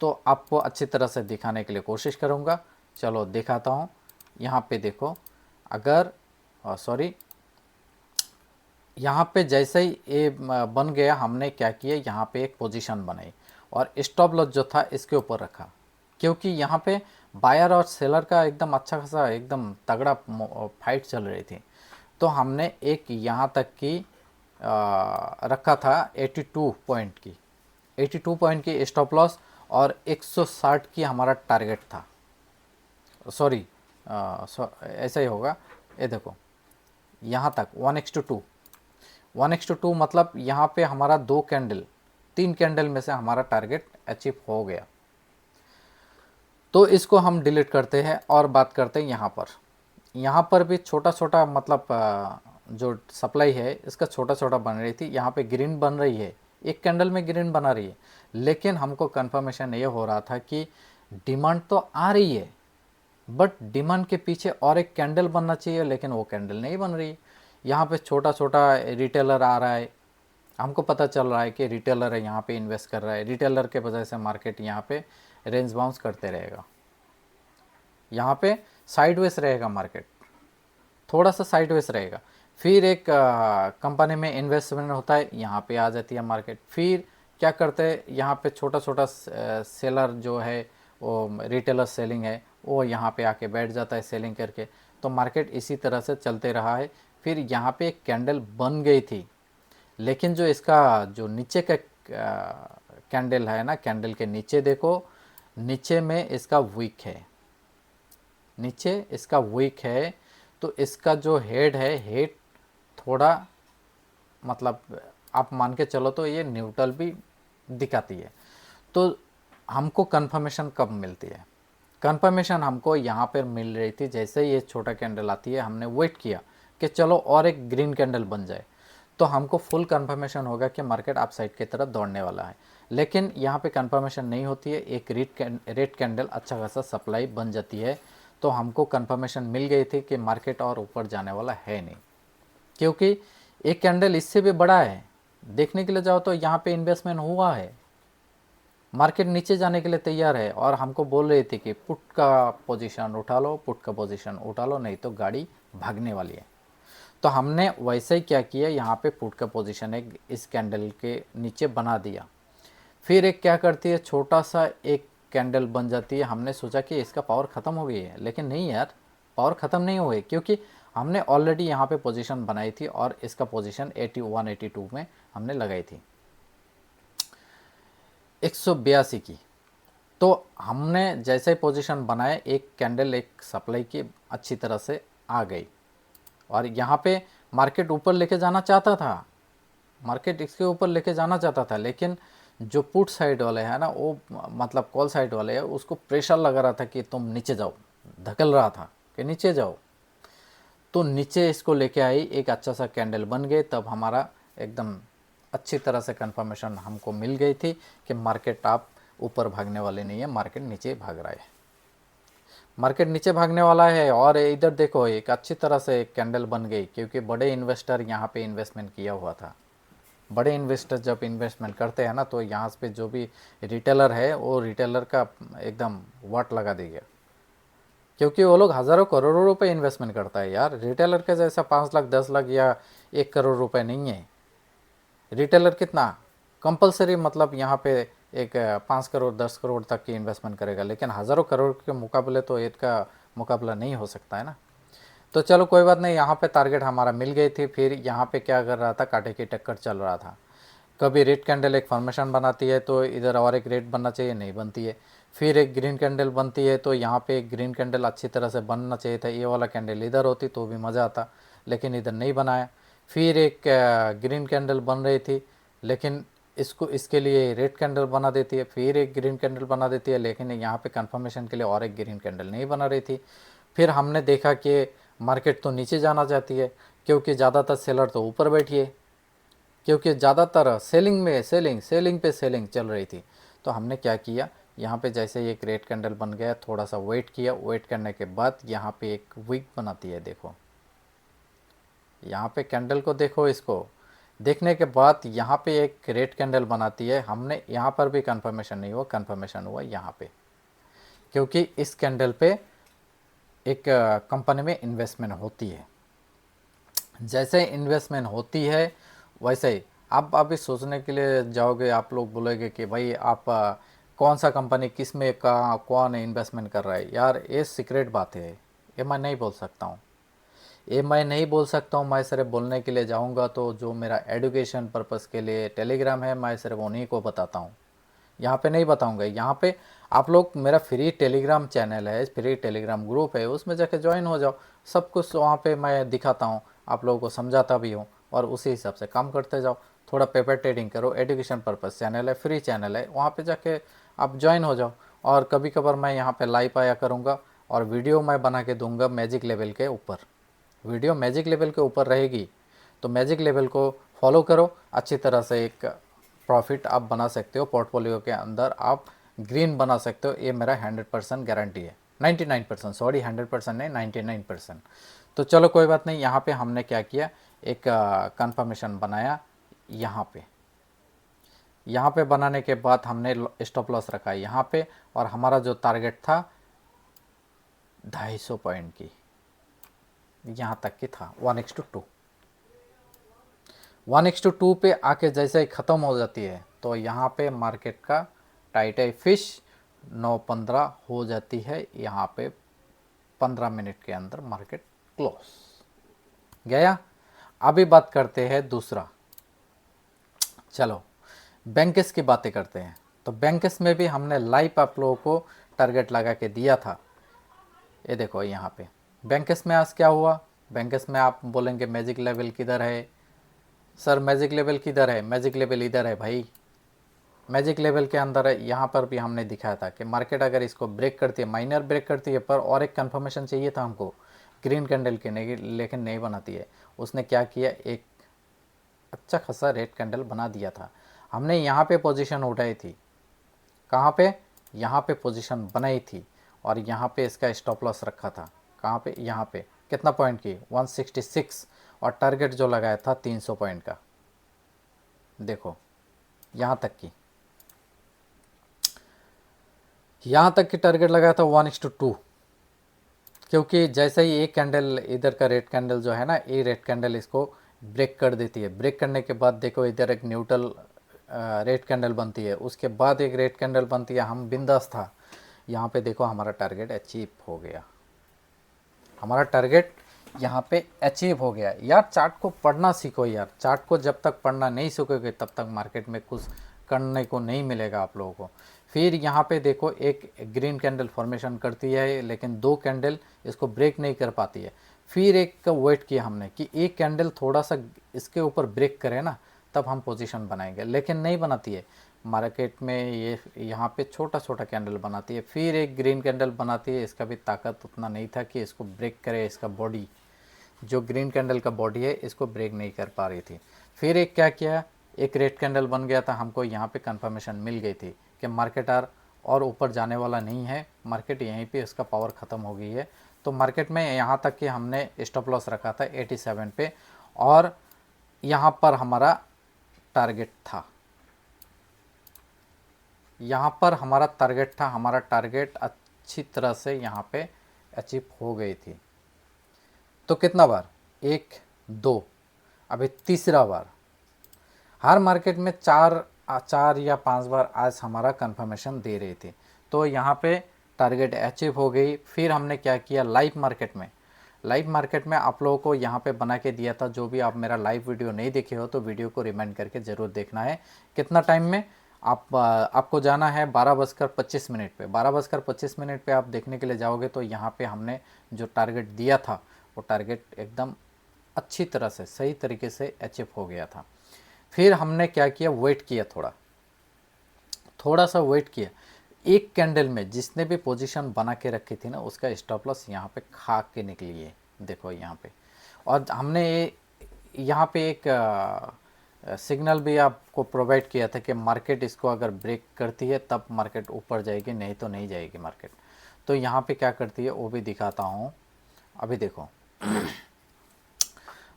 तो आपको अच्छी तरह से दिखाने के लिए कोशिश करूँगा, चलो दिखाता हूँ। यहाँ पे देखो, अगर सॉरी, यहाँ पे जैसे ही ये बन गया, हमने क्या किया, यहाँ पे एक पोजीशन बनाई और स्टॉप लॉस जो था इसके ऊपर रखा, क्योंकि यहाँ पे बायर और सेलर का एकदम अच्छा खासा एकदम तगड़ा फाइट चल रही थी। तो हमने एक यहाँ तक की रखा था 82 पॉइंट की, 82 पॉइंट की स्टॉप लॉस, और 160 की हमारा टारगेट था। सॉरी, ऐसा ही होगा, ये देखो यहाँ तक 1:2, 1:2 मतलब यहाँ पे हमारा तीन कैंडल में से हमारा टारगेट अचीव हो गया। तो इसको हम डिलीट करते हैं और बात करते हैं यहाँ पर। यहाँ पर भी छोटा छोटा मतलब जो सप्लाई है इसका छोटा छोटा बन रही थी, यहाँ पे ग्रीन बन रही है, एक कैंडल में ग्रीन बना रही है। लेकिन हमको कंफर्मेशन ये हो रहा था कि डिमांड तो आ रही है, बट डिमांड के पीछे और एक कैंडल बनना चाहिए, लेकिन वो कैंडल नहीं बन रही। यहाँ पे छोटा छोटा रिटेलर आ रहा है, हमको पता चल रहा है कि रिटेलर है यहाँ पे इन्वेस्ट कर रहा है, रिटेलर के वजह से मार्केट यहाँ पे रेंज बाउंस करते रहेगा, यहाँ पे साइडवेज रहेगा मार्केट, थोड़ा सा साइडवेज रहेगा। फिर एक कंपनी में इन्वेस्टमेंट होता है, यहाँ पे आ जाती है मार्केट। फिर क्या करते हैं, यहाँ पे छोटा छोटा सेलर जो है वो रिटेलर सेलिंग है, वो यहाँ पे आके बैठ जाता है सेलिंग करके। तो मार्केट इसी तरह से चलते रहा है। फिर यहाँ पे एक कैंडल बन गई थी, लेकिन जो इसका जो नीचे का कैंडल है ना, कैंडल के नीचे देखो, नीचे में इसका वीक है, नीचे इसका वीक है। तो इसका जो हेड है, हेड थोड़ा मतलब आप मान के चलो तो ये न्यूट्रल भी दिखाती है। तो हमको कंफर्मेशन कब मिलती है, कंफर्मेशन हमको यहाँ पर मिल रही थी जैसे ये छोटा कैंडल आती है, हमने वेट किया कि चलो और एक ग्रीन कैंडल बन जाए, तो हमको फुल कंफर्मेशन होगा कि मार्केट अप साइड की तरफ दौड़ने वाला है। लेकिन यहाँ पे कंफर्मेशन नहीं होती है, एक रेड कैंडल अच्छा खासा सप्लाई बन जाती है। तो हमको कंफर्मेशन मिल गई थी कि मार्केट और ऊपर जाने वाला है नहीं, क्योंकि एक कैंडल इससे भी बड़ा है। देखने के लिए जाओ तो यहाँ पे इन्वेस्टमेंट हुआ है, मार्केट नीचे जाने के लिए तैयार है, और हमको बोल रही थी कि पुट का पोजीशन उठा लो, पुट का पोजीशन उठा लो, नहीं तो गाड़ी भागने वाली है। तो हमने वैसे ही क्या किया, यहाँ पे पुट का पोजीशन एक इस कैंडल के नीचे बना दिया। फिर एक क्या करती है, छोटा सा एक कैंडल बन जाती है। हमने सोचा कि इसका पावर ख़त्म हो गई है, लेकिन नहीं यार, पावर ख़त्म नहीं हुई, क्योंकि हमने ऑलरेडी यहाँ पे पोजीशन बनाई थी और इसका पोजीशन 81-82 में हमने लगाई थी, 182 की। तो हमने जैसे पोजीशन बनाए, एक कैंडल एक सप्लाई की अच्छी तरह से आ गई, और यहाँ पे मार्केट ऊपर लेके जाना चाहता था, मार्केट इसके ऊपर लेके जाना चाहता था। लेकिन जो पुट साइड वाले हैं ना, वो मतलब कॉल साइड वाले हैं, उसको प्रेशर लगा रहा था कि तुम नीचे जाओ, धकेल रहा था कि नीचे जाओ। तो नीचे इसको लेके आई, एक अच्छा सा कैंडल बन गए। तब हमारा एकदम अच्छी तरह से कंफर्मेशन हमको मिल गई थी कि मार्केट आप ऊपर भागने वाले नहीं है, मार्केट नीचे भाग रहा है, मार्केट नीचे भागने वाला है। और इधर देखो, एक अच्छी तरह से एक कैंडल बन गई, क्योंकि बड़े इन्वेस्टर यहाँ पे इन्वेस्टमेंट किया हुआ था। बड़े इन्वेस्टर जब इन्वेस्टमेंट करते हैं ना, तो यहाँ पे जो भी रिटेलर है, वो रिटेलर का एकदम वाट लगा देगा, क्योंकि वो लोग हज़ारों करोड़ों रुपए इन्वेस्टमेंट करता है यार। रिटेलर के जैसा 5 लाख 10 लाख या 1 करोड़ रुपए नहीं है। रिटेलर कितना कंपलसरी, मतलब यहाँ पे एक 5 करोड़ 10 करोड़ तक की इन्वेस्टमेंट करेगा, लेकिन हज़ारों करोड़ के मुकाबले तो इसका मुकाबला नहीं हो सकता है ना। तो चलो कोई बात नहीं, यहाँ पे टारगेट हमारा मिल गई थी। फिर यहाँ पे क्या कर रहा था, कांटे की टक्कर चल रहा था। कभी रेड कैंडल एक फॉर्मेशन बनाती है, तो इधर और एक रेड बनना चाहिए, नहीं बनती है। फिर एक ग्रीन कैंडल बनती है, तो यहाँ पे एक ग्रीन कैंडल अच्छी तरह से बनना चाहिए था, ये वाला कैंडल इधर होती तो भी मज़ा आता, लेकिन इधर नहीं बनाया। फिर एक ग्रीन कैंडल बन रही थी, लेकिन इसको इसके लिए रेड कैंडल बना देती है। फिर एक ग्रीन कैंडल बना देती है, लेकिन यहाँ पे कंफर्मेशन के लिए और एक ग्रीन कैंडल नहीं बना रही थी। फिर हमने देखा कि मार्केट तो नीचे जाना चाहती है, क्योंकि ज़्यादातर सेलर तो ऊपर बैठिए, क्योंकि ज़्यादातर सेलिंग में सेलिंग पे सेलिंग चल रही थी। तो हमने क्या किया, यहाँ पे जैसे ये रेड कैंडल बन गया, थोड़ा सा वेट किया, वेट करने के बाद यहाँ पे एक विक बनाती है। देखो यहाँ पे कैंडल को देखो, इसको देखने के बाद यहाँ पे एक रेड कैंडल बनाती है। हमने यहाँ पर भी कंफर्मेशन नहीं हुआ, कंफर्मेशन हुआ यहाँ पे, क्योंकि इस कैंडल पे एक कंपनी में इन्वेस्टमेंट होती है। जैसे इन्वेस्टमेंट होती है, वैसे ही आप अभी सोचने के लिए जाओगे, आप लोग बोलोगे कि भाई आप कौन सा कंपनी किस में कहाँ कौन इन्वेस्टमेंट कर रहा है। यार ये सीक्रेट बात है, ये मैं नहीं बोल सकता हूँ, ये मैं नहीं बोल सकता हूँ। मैं सिर्फ बोलने के लिए जाऊँगा तो जो मेरा एडुकेशन पर्पज़ के लिए टेलीग्राम है, मैं सिर्फ उन्हीं को बताता हूँ, यहाँ पे नहीं बताऊँगा। यहाँ पे आप लोग, मेरा फ्री टेलीग्राम चैनल है, फ्री टेलीग्राम ग्रुप है, उसमें जाके ज्वाइन हो जाओ। सब कुछ वहाँ पे मैं दिखाता हूँ, आप लोगों को समझाता भी हूँ, और उसी हिसाब से काम करते जाओ। थोड़ा पेपर ट्रेडिंग करो, एजुकेशन पर्पज़ चैनल है, फ्री चैनल है, वहाँ पे जाके आप ज्वाइन हो जाओ। और कभी कभार मैं यहाँ पे लाइव आया करूँगा, और वीडियो मैं बना के दूंगा मैजिक लेवल के ऊपर। वीडियो मैजिक लेवल के ऊपर रहेगी तो मैजिक लेवल को फॉलो करो, अच्छी तरह से एक प्रॉफिट आप बना सकते हो, पोर्टफोलियो के अंदर आप ग्रीन बना सकते हो। ये मेरा 100% गारंटी है, 99%, सॉरी 100% नहीं 99%। तो चलो कोई बात नहीं, यहाँ पे हमने क्या किया, एक कंफर्मेशन बनाया यहाँ पे बनाने के बाद हमने स्टॉप लॉस रखा यहाँ पे, और हमारा जो टारगेट था 250 पॉइंट की, यहाँ तक की था 1:2। 1:2 पे आके जैसे ही ख़त्म हो जाती है तो यहाँ पे मार्केट का टाइट है फिश 9:15 हो जाती है। यहाँ पे 15 मिनट के अंदर मार्केट क्लोज गया। अभी बात करते हैं दूसरा, चलो बैंकेस की बातें करते हैं। तो बैंकेस में भी हमने लाइव आप लोगों को टारगेट लगा के दिया था। ये देखो यहाँ पे बैंकेस में आज क्या हुआ, बैंकेस में आप बोलेंगे मैजिक लेवल किधर है सर, मैजिक लेवल किधर है, मैजिक लेवल इधर है भाई। मैजिक लेवल के अंदर है, यहाँ पर भी हमने दिखाया था कि मार्केट अगर इसको ब्रेक करती है, माइनर ब्रेक करती है, पर और एक कंफर्मेशन चाहिए था हमको ग्रीन कैंडल के, नहीं लेकिन नहीं बनाती है। उसने क्या किया, एक अच्छा खासा रेड कैंडल बना दिया था। हमने यहाँ पे पोजीशन उठाई थी, कहाँ पे, यहाँ पे पोजीशन बनाई थी, और यहाँ पे इसका स्टॉप लॉस रखा था। कहाँ पे, यहाँ पे कितना पॉइंट की 166, और टारगेट जो लगाया था 300 पॉइंट का। देखो यहाँ तक की टारगेट लगाया था 1:2, क्योंकि जैसे ही एक कैंडल इधर का रेड कैंडल जो है ना, ये रेड कैंडल इसको ब्रेक कर देती है। ब्रेक करने के बाद देखो इधर एक न्यूट्रल रेड कैंडल बनती है, उसके बाद एक रेड कैंडल बनती है, हम बिंदास था। यहाँ पे देखो हमारा टारगेट अचीव हो गया, हमारा टारगेट यहाँ पे अचीव हो गया। यार चार्ट को पढ़ना सीखो यार, चार्ट को जब तक पढ़ना नहीं सीखोगे तब तक मार्केट में कुछ करने को नहीं मिलेगा आप लोगों को। फिर यहाँ पे देखो एक ग्रीन कैंडल फॉर्मेशन करती है, लेकिन 2 कैंडल इसको ब्रेक नहीं कर पाती है। फिर एक का वेट किया हमने कि एक कैंडल थोड़ा सा इसके ऊपर ब्रेक करे ना, तब हम पोजीशन बनाएंगे, लेकिन नहीं बनाती है मार्केट में। ये यहाँ पे छोटा छोटा कैंडल बनाती है, फिर एक ग्रीन कैंडल बनाती है, इसका भी ताकत उतना नहीं था कि इसको ब्रेक करे। इसका बॉडी जो ग्रीन कैंडल का बॉडी है इसको ब्रेक नहीं कर पा रही थी। फिर एक क्या किया, एक रेड कैंडल बन गया था, हमको यहाँ पे कंफर्मेशन मिल गई थी कि मार्केट और ऊपर जाने वाला नहीं है, मार्केट यहीं पे इसका पावर ख़त्म हो गई है। तो मार्केट में यहाँ तक कि हमने स्टॉप लॉस रखा था 87 पे, और यहाँ पर हमारा टारगेट था, यहाँ पर हमारा टारगेट था। हमारा टारगेट अच्छी तरह से यहाँ पे अचीव हो गई थी। तो कितना बार, 1 2, अभी तीसरा बार। हर मार्केट में 4 या 5 बार आज हमारा कंफर्मेशन दे रही थी। तो यहाँ पे टारगेट अचीव हो गई। फिर हमने क्या किया, लाइव मार्केट में आप लोगों को यहाँ पे बना के दिया था। जो भी आप मेरा लाइव वीडियो नहीं देखे हो तो वीडियो को रिमाइंड करके ज़रूर देखना है। कितना टाइम में, आपको जाना है 12:25 पे। 12:25 पे आप देखने के लिए जाओगे तो यहाँ पे हमने जो टारगेट दिया था वो टारगेट एकदम अच्छी तरह से सही तरीके से अचीव हो गया था। फिर हमने क्या किया, वेट किया, थोड़ा सा वेट किया। एक कैंडल में जिसने भी पोजीशन बना के रखी थी ना, उसका स्टॉप लॉस यहाँ पे खा के निकली है, देखो यहाँ पे। और हमने यहाँ पे एक सिग्नल भी आपको प्रोवाइड किया था कि मार्केट इसको अगर ब्रेक करती है तब मार्केट ऊपर जाएगी, नहीं तो नहीं जाएगी मार्केट। तो यहाँ पे क्या करती है वो भी दिखाता हूँ। अभी देखो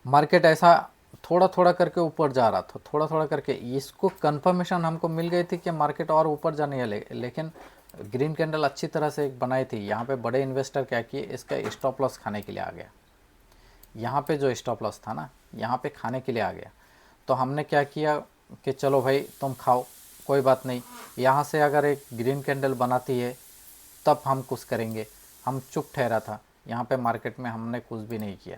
मार्केट ऐसा थोड़ा थोड़ा करके ऊपर जा रहा था, थोड़ा थोड़ा करके। इसको कंफर्मेशन हमको मिल गई थी कि मार्केट और ऊपर जानी है, लेकिन ग्रीन कैंडल अच्छी तरह से एक बनाई थी। यहाँ पे बड़े इन्वेस्टर क्या किए, इसका स्टॉप लॉस खाने के लिए आ गया। यहाँ पे जो स्टॉप लॉस था ना, यहाँ पे खाने के लिए आ गया। तो हमने क्या किया कि चलो भाई तुम खाओ, कोई बात नहीं। यहाँ से अगर एक ग्रीन कैंडल बनाती है तब हम कुछ करेंगे। हम चुप ठहरा था यहाँ पे, मार्केट में हमने कुछ भी नहीं किया,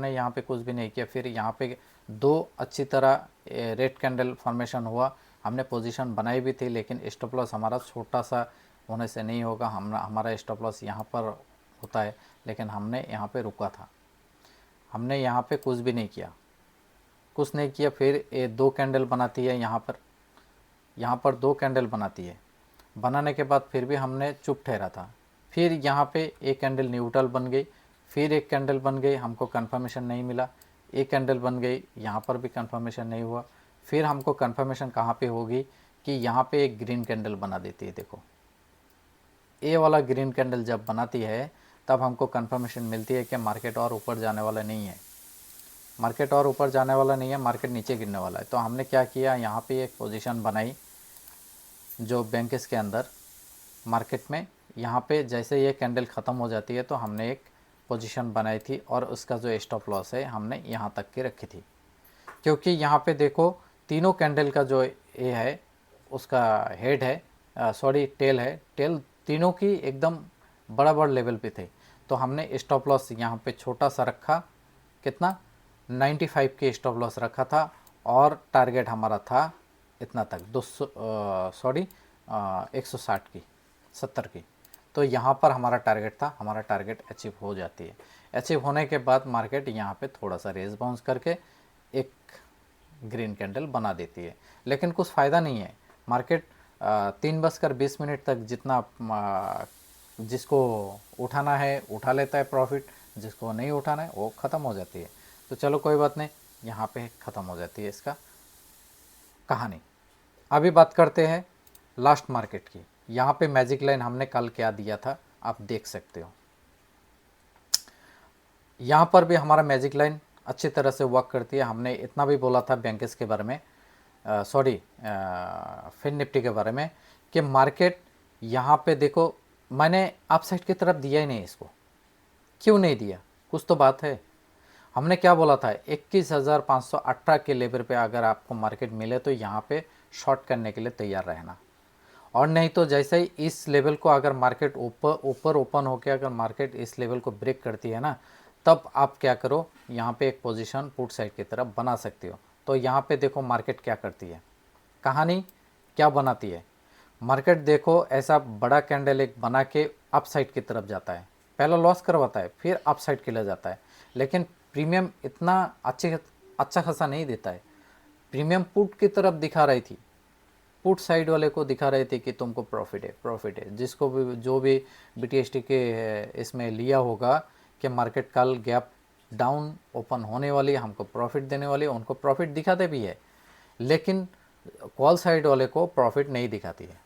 यहाँ पे कुछ भी नहीं किया। फिर यहाँ पे 2 अच्छी तरह रेड कैंडल फॉर्मेशन हुआ, हमने पोजीशन बनाई भी थी, लेकिन स्टॉप लॉस हमारा छोटा सा होने से नहीं होगा। हमारा स्टॉप लॉस यहाँ पर होता है, लेकिन हमने यहाँ पे रुका था, हमने यहाँ पे कुछ नहीं किया। फिर ये 2 कैंडल बनाती है यहाँ पर 2 कैंडल बनाती है। बनाने के बाद फिर भी हमने चुप ठहरा था। फिर यहाँ पे एक कैंडल न्यूट्रल बन गई, फिर एक कैंडल बन गई, हमको कंफर्मेशन नहीं मिला, एक कैंडल बन गई, यहाँ पर भी कंफर्मेशन नहीं हुआ। फिर हमको कंफर्मेशन कहाँ पे होगी कि यहाँ पे एक ग्रीन कैंडल बना देती है। देखो ए वाला ग्रीन कैंडल जब बनाती है तब हमको कंफर्मेशन मिलती है कि मार्केट और ऊपर जाने वाला नहीं है, मार्केट और ऊपर जाने वाला नहीं है, मार्केट नीचे गिरने वाला है। तो हमने क्या किया, यहाँ पे एक पोजीशन बनाई जो बैंकेस के अंदर मार्केट में। यहाँ पे जैसे ये कैंडल ख़त्म हो जाती है तो हमने एक पोजीशन बनाई थी और उसका जो स्टॉप लॉस है हमने यहाँ तक की रखी थी, क्योंकि यहाँ पे देखो तीनों कैंडल का जो ये है उसका हेड है, सॉरी टेल है, टेल तीनों की एकदम बड़ा बड़ा लेवल पे थे। तो हमने स्टॉप लॉस यहाँ पे छोटा सा रखा, कितना 95 के स्टॉप लॉस रखा था और टारगेट हमारा था इतना तक 200 सॉरी 160 की 70 की। तो यहाँ पर हमारा टारगेट था, हमारा टारगेट अचीव हो जाती है। अचीव होने के बाद मार्केट यहाँ पे थोड़ा सा रेस बाउंस करके एक ग्रीन कैंडल बना देती है, लेकिन कुछ फ़ायदा नहीं है। मार्केट 3:20 तक जितना जिसको उठाना है उठा लेता है प्रॉफिट, जिसको नहीं उठाना है वो ख़त्म हो जाती है। तो चलो कोई बात नहीं, यहाँ पे ख़त्म हो जाती है इसका कहानी। अभी बात करते हैं लास्ट मार्केट की। यहाँ पे मैजिक लाइन हमने कल क्या दिया था आप देख सकते हो। यहाँ पर भी हमारा मैजिक लाइन अच्छी तरह से वर्क करती है। हमने इतना भी बोला था बैंकेस के बारे में, सॉरी फिन निफ्टी के बारे में, कि मार्केट यहाँ पे देखो मैंने अपसाइड की तरफ दिया ही नहीं इसको। क्यों नहीं दिया, कुछ तो बात है। हमने क्या बोला था, 21,518 के लेवल पे अगर आपको मार्केट मिले तो यहाँ पे शॉर्ट करने के लिए तैयार रहना, और नहीं तो जैसे ही इस लेवल को अगर मार्केट ऊपर ओपन होकर अगर मार्केट इस लेवल को ब्रेक करती है ना, तब आप क्या करो, यहाँ पे एक पोजीशन पुट साइड की तरफ बना सकते हो। तो यहाँ पे देखो मार्केट क्या करती है, कहानी क्या बनाती है। मार्केट देखो ऐसा बड़ा कैंडल एक बना के अप साइड की तरफ जाता है, पहला लॉस करवाता है फिर अप साइड के लिए जाता है, लेकिन प्रीमियम इतना अच्छा खासा नहीं देता है। प्रीमियम पुट की तरफ दिखा रही थी, पुट साइड वाले को दिखा रहे थे कि तुमको प्रॉफिट है। जिसको भी जो भी BTST के इसमें लिया होगा कि मार्केट कल गैप डाउन ओपन होने वाली है, हमको प्रॉफिट देने वाली है, उनको प्रॉफिट दिखाते भी है, लेकिन कॉल साइड वाले को प्रॉफिट नहीं दिखाती है,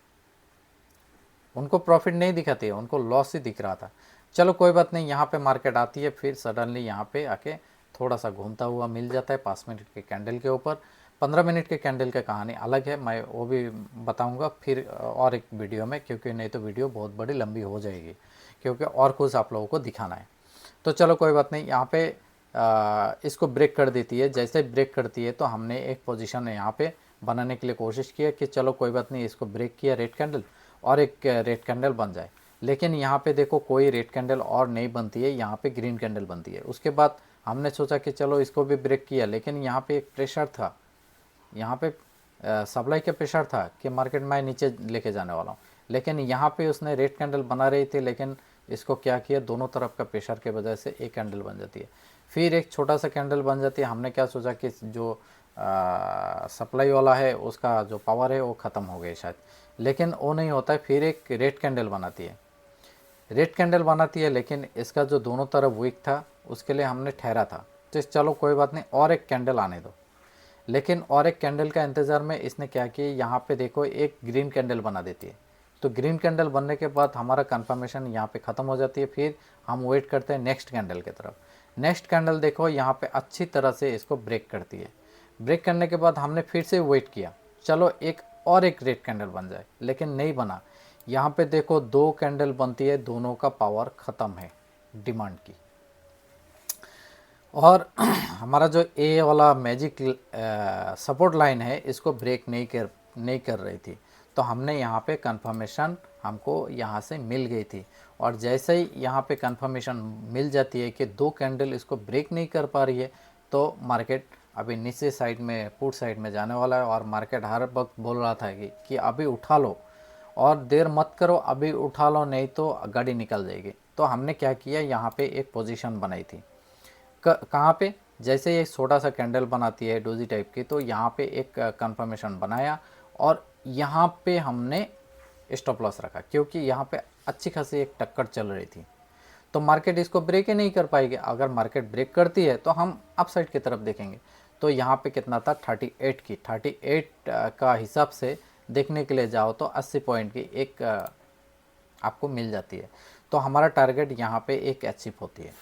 उनको प्रॉफिट नहीं दिखाती है, उनको लॉस ही दिख रहा था। चलो कोई बात नहीं, यहाँ पे मार्केट आती है फिर सडनली यहाँ पे आके थोड़ा सा घूमता हुआ मिल जाता है 5 मिनट के कैंडल के ऊपर। 15 मिनट के कैंडल की कहानी अलग है, मैं वो भी बताऊंगा फिर और एक वीडियो में, क्योंकि नहीं तो वीडियो बहुत बड़ी लंबी हो जाएगी, क्योंकि और कुछ आप लोगों को दिखाना है। तो चलो कोई बात नहीं, यहाँ पे इसको ब्रेक कर देती है। जैसे ब्रेक करती है तो हमने एक पोजीशन यहाँ पे बनाने के लिए कोशिश किया कि चलो कोई बात नहीं, इसको ब्रेक किया रेड कैंडल और एक रेड कैंडल बन जाए, लेकिन यहाँ पे देखो कोई रेड कैंडल और नहीं बनती है, यहाँ पे ग्रीन कैंडल बनती है। उसके बाद हमने सोचा कि चलो इसको भी ब्रेक किया, लेकिन यहाँ पे एक प्रेशर था, यहाँ पे सप्लाई का प्रेशर था कि मार्केट मैं नीचे लेके जाने वाला हूँ, लेकिन यहाँ पे उसने रेड कैंडल बना रही थी, लेकिन इसको क्या किया, दोनों तरफ का प्रेशर के वजह से एक कैंडल बन जाती है, फिर एक छोटा सा कैंडल बन जाती है। हमने क्या सोचा कि जो सप्लाई वाला है उसका जो पावर है वो ख़त्म हो गया शायद, लेकिन वो नहीं होता है। फिर एक रेड कैंडल बनाती है, रेड कैंडल बनाती है, लेकिन इसका जो दोनों तरफ वीक था उसके लिए हमने ठहरा था, तो चलो कोई बात नहीं और एक कैंडल आने दो। लेकिन और एक कैंडल का इंतज़ार में इसने क्या किया, यहाँ पे देखो एक ग्रीन कैंडल बना देती है। तो ग्रीन कैंडल बनने के बाद हमारा कंफर्मेशन यहाँ पे ख़त्म हो जाती है, फिर हम वेट करते हैं नेक्स्ट कैंडल की तरफ। नेक्स्ट कैंडल देखो यहाँ पे अच्छी तरह से इसको ब्रेक करती है। ब्रेक करने के बाद हमने फिर से वेट किया, चलो एक और एक रेड कैंडल बन जाए, लेकिन नहीं बना। यहाँ पे देखो 2 कैंडल बनती है, दोनों का पावर ख़त्म है डिमांड की, और हमारा जो ए वाला मैजिक सपोर्ट लाइन है इसको ब्रेक नहीं कर रही थी। तो हमने यहाँ पे कंफर्मेशन हमको यहाँ से मिल गई थी, और जैसे ही यहाँ पे कंफर्मेशन मिल जाती है कि 2 कैंडल इसको ब्रेक नहीं कर पा रही है, तो मार्केट अभी नीचे साइड में पुट साइड में जाने वाला है। और मार्केट हर वक्त बोल रहा था कि अभी उठा लो और देर मत करो, अभी उठा लो नहीं तो गाड़ी निकल जाएगी। तो हमने क्या किया, यहाँ पे एक पोजीशन बनाई थी, कहाँ पे, जैसे ये छोटा सा कैंडल बनाती है डोजी टाइप की, तो यहाँ पे एक कंफर्मेशन बनाया और यहाँ पे हमने स्टॉप लॉस रखा, क्योंकि यहाँ पे अच्छी खासी एक टक्कर चल रही थी, तो मार्केट इसको ब्रेक ही नहीं कर पाएगी। अगर मार्केट ब्रेक करती है तो हम अपसाइड की तरफ देखेंगे। तो यहाँ पे कितना था 38 की, 38 का हिसाब से देखने के लिए जाओ तो 80 पॉइंट की एक आपको मिल जाती है। तो हमारा टारगेट यहाँ पे एक अचीव होती है।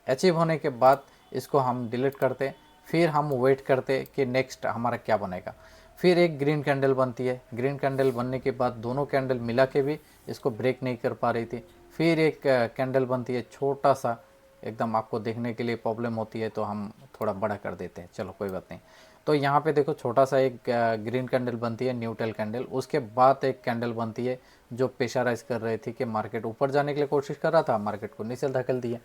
अचीव होने के बाद इसको हम डिलीट करते, फिर हम वेट करते कि नेक्स्ट हमारा क्या बनेगा। फिर एक ग्रीन कैंडल बनती है, ग्रीन कैंडल बनने के बाद दोनों कैंडल मिला के भी इसको ब्रेक नहीं कर पा रही थी। फिर एक कैंडल बनती है, छोटा सा, एकदम आपको देखने के लिए प्रॉब्लम होती है तो हम थोड़ा बड़ा कर देते हैं, चलो कोई बात नहीं। तो यहाँ पे देखो छोटा सा एक ग्रीन कैंडल बनती है, न्यूट्रल कैंडल। उसके बाद एक कैंडल बनती है जो प्रेशराइज कर रही थी कि मार्केट ऊपर जाने के लिए कोशिश कर रहा था, मार्केट को नीचे धकेल दिया।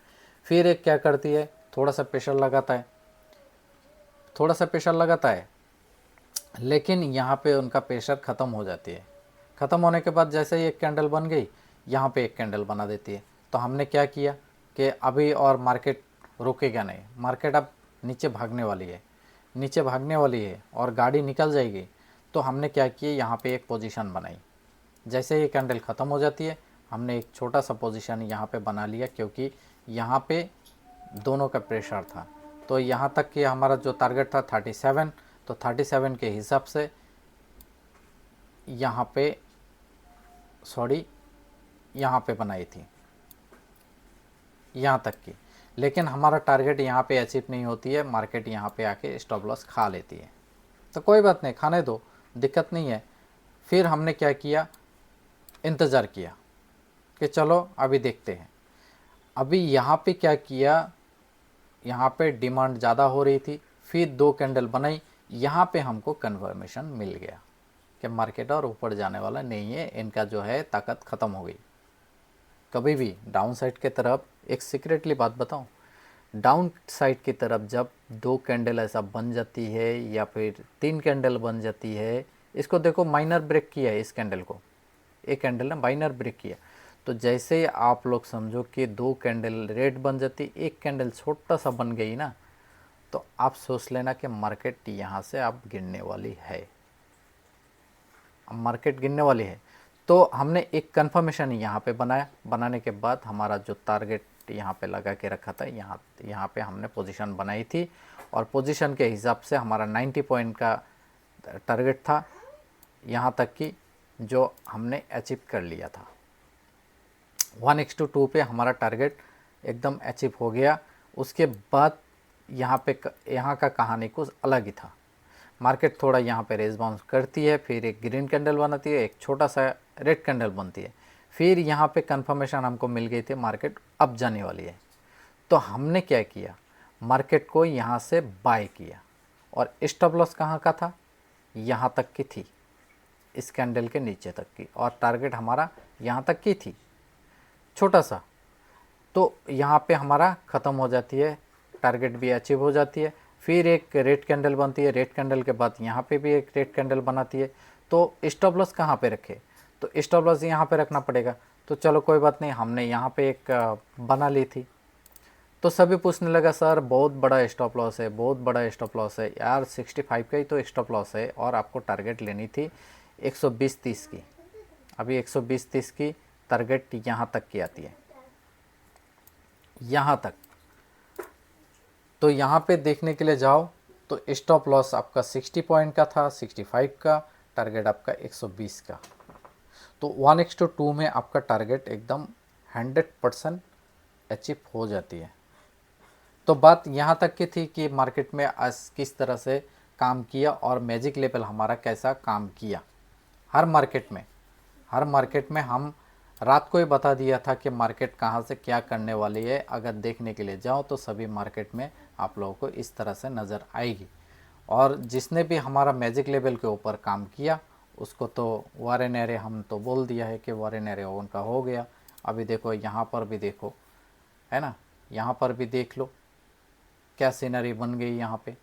फिर एक क्या करती है, थोड़ा सा प्रेशर लगाता है, थोड़ा सा प्रेशर लगाता है, लेकिन यहाँ पे उनका प्रेशर ख़त्म हो जाती है। ख़त्म होने के बाद जैसे ही एक कैंडल बन गई, यहाँ पे एक कैंडल बना देती है। तो हमने क्या किया कि अभी और मार्केट रुकेगा नहीं, मार्केट अब नीचे भागने वाली है, नीचे भागने वाली है और गाड़ी निकल जाएगी। तो हमने क्या किया, यहाँ पे एक पोजीशन बनाई। जैसे ही कैंडल ख़त्म हो जाती है, हमने एक छोटा सा पोजीशन यहाँ पे बना लिया, क्योंकि यहाँ पे दोनों का प्रेशर था। तो यहाँ तक कि हमारा जो टारगेट था 37, तो 37 के हिसाब से यहाँ पे यहाँ पे बनाई थी, यहाँ तक की। लेकिन हमारा टारगेट यहाँ पे अचीव नहीं होती है, मार्केट यहाँ पे आके स्टॉप लॉस खा लेती है। तो कोई बात नहीं, खाने दो, दिक्कत नहीं है। फिर हमने क्या किया, इंतज़ार किया कि चलो अभी देखते हैं। अभी यहाँ पे क्या किया, यहाँ पे डिमांड ज़्यादा हो रही थी, फिर 2 कैंडल बनाई, यहाँ पे हमको कन्फर्मेशन मिल गया कि मार्केट और ऊपर जाने वाला नहीं है, इनका जो है ताकत ख़त्म हो गई। कभी भी डाउन साइड के तरफ एक सीक्रेटली बात बताऊं, डाउन साइड की तरफ जब 2 कैंडल ऐसा बन जाती है या फिर 3 कैंडल बन जाती है, इसको देखो माइनर ब्रेक किया है, इस कैंडल को, एक कैंडल ने माइनर ब्रेक किया। तो जैसे आप लोग समझो कि 2 कैंडल रेड बन जाती, एक कैंडल छोटा सा बन गई ना, तो आप सोच लेना कि मार्केट यहाँ से अब गिरने वाली है, अब मार्केट गिरने वाली है। तो हमने एक कंफर्मेशन यहाँ पे बनाया, बनाने के बाद हमारा जो टारगेट यहाँ पे लगा के रखा था, यहाँ पे हमने पोजीशन बनाई थी, और पोजीशन के हिसाब से हमारा 90 पॉइंट का टारगेट था, यहाँ तक कि जो हमने अचीव कर लिया था। 1:2 पे हमारा टारगेट एकदम अचीव हो गया। उसके बाद यहाँ का कहानी कुछ अलग ही था। मार्केट थोड़ा यहाँ पे रेस्पॉन्स करती है, फिर एक ग्रीन कैंडल बनाती है, एक छोटा सा रेड कैंडल बनती है, फिर यहाँ पे कंफर्मेशन हमको मिल गई थी मार्केट अब जाने वाली है। तो हमने क्या किया, मार्केट को यहाँ से बाय किया, और स्टॉप लॉस कहाँ का था, यहाँ तक की थी, इस कैंडल के नीचे तक की, और टारगेट हमारा यहाँ तक की थी, छोटा सा। तो यहाँ पे हमारा ख़त्म हो जाती है, टारगेट भी अचीव हो जाती है। फिर एक रेड कैंडल बनती है, रेड कैंडल के बाद यहाँ पे भी एक रेड कैंडल बनाती है। तो स्टॉप लॉस कहाँ पे रखे, तो स्टॉप लॉस यहाँ पे रखना पड़ेगा। तो चलो कोई बात नहीं, हमने यहाँ पे एक बना ली थी। तो सभी पूछने लगा, सर बहुत बड़ा स्टॉप लॉस है, बहुत बड़ा स्टॉप लॉस है यार, 65 का ही तो स्टॉप लॉस है, और आपको टारगेट लेनी थी 120-30 की। अभी 120-30 की टारगेट यहाँ तक की आती है, यहाँ तक। तो यहाँ पे देखने के लिए जाओ तो स्टॉप लॉस आपका 60 पॉइंट का था, 65 का, टारगेट आपका 120 का। तो 1:2 में आपका टारगेट एकदम 100% अचीव हो जाती है। तो बात यहाँ तक की थी कि मार्केट में आज किस तरह से काम किया और मैजिक लेवल हमारा कैसा काम किया। हर मार्केट में हम रात को ही बता दिया था कि मार्केट कहाँ से क्या करने वाली है। अगर देखने के लिए जाओ तो सभी मार्केट में आप लोगों को इस तरह से नज़र आएगी। और जिसने भी हमारा मैजिक लेवल के ऊपर काम किया उसको तो वारेनेरे हम तो बोल दिया है कि वारेनेरे उनका हो गया। अभी देखो यहाँ पर भी देखो, है ना, यहाँ पर भी देख लो क्या सीनरी बन गई। यहाँ पे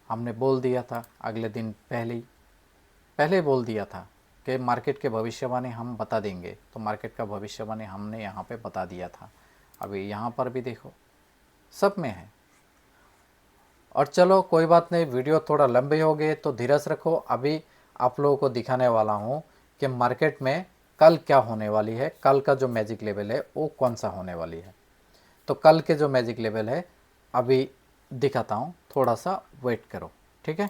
हमने बोल दिया था अगले दिन पहले बोल दिया था कि मार्केट के भविष्यवाणी हम बता देंगे, तो मार्केट का भविष्यवाणी हमने यहाँ पे बता दिया था। अभी यहाँ पर भी देखो सब में है। और चलो कोई बात नहीं, वीडियो थोड़ा लंबे हो गए तो धीरज रखो। अभी आप लोगों को दिखाने वाला हूँ कि मार्केट में कल क्या होने वाली है, कल का जो मैजिक लेवल है वो कौन सा होने वाली है। तो कल के जो मैजिक लेवल है अभी दिखाता हूँ, थोड़ा सा वेट करो, ठीक है।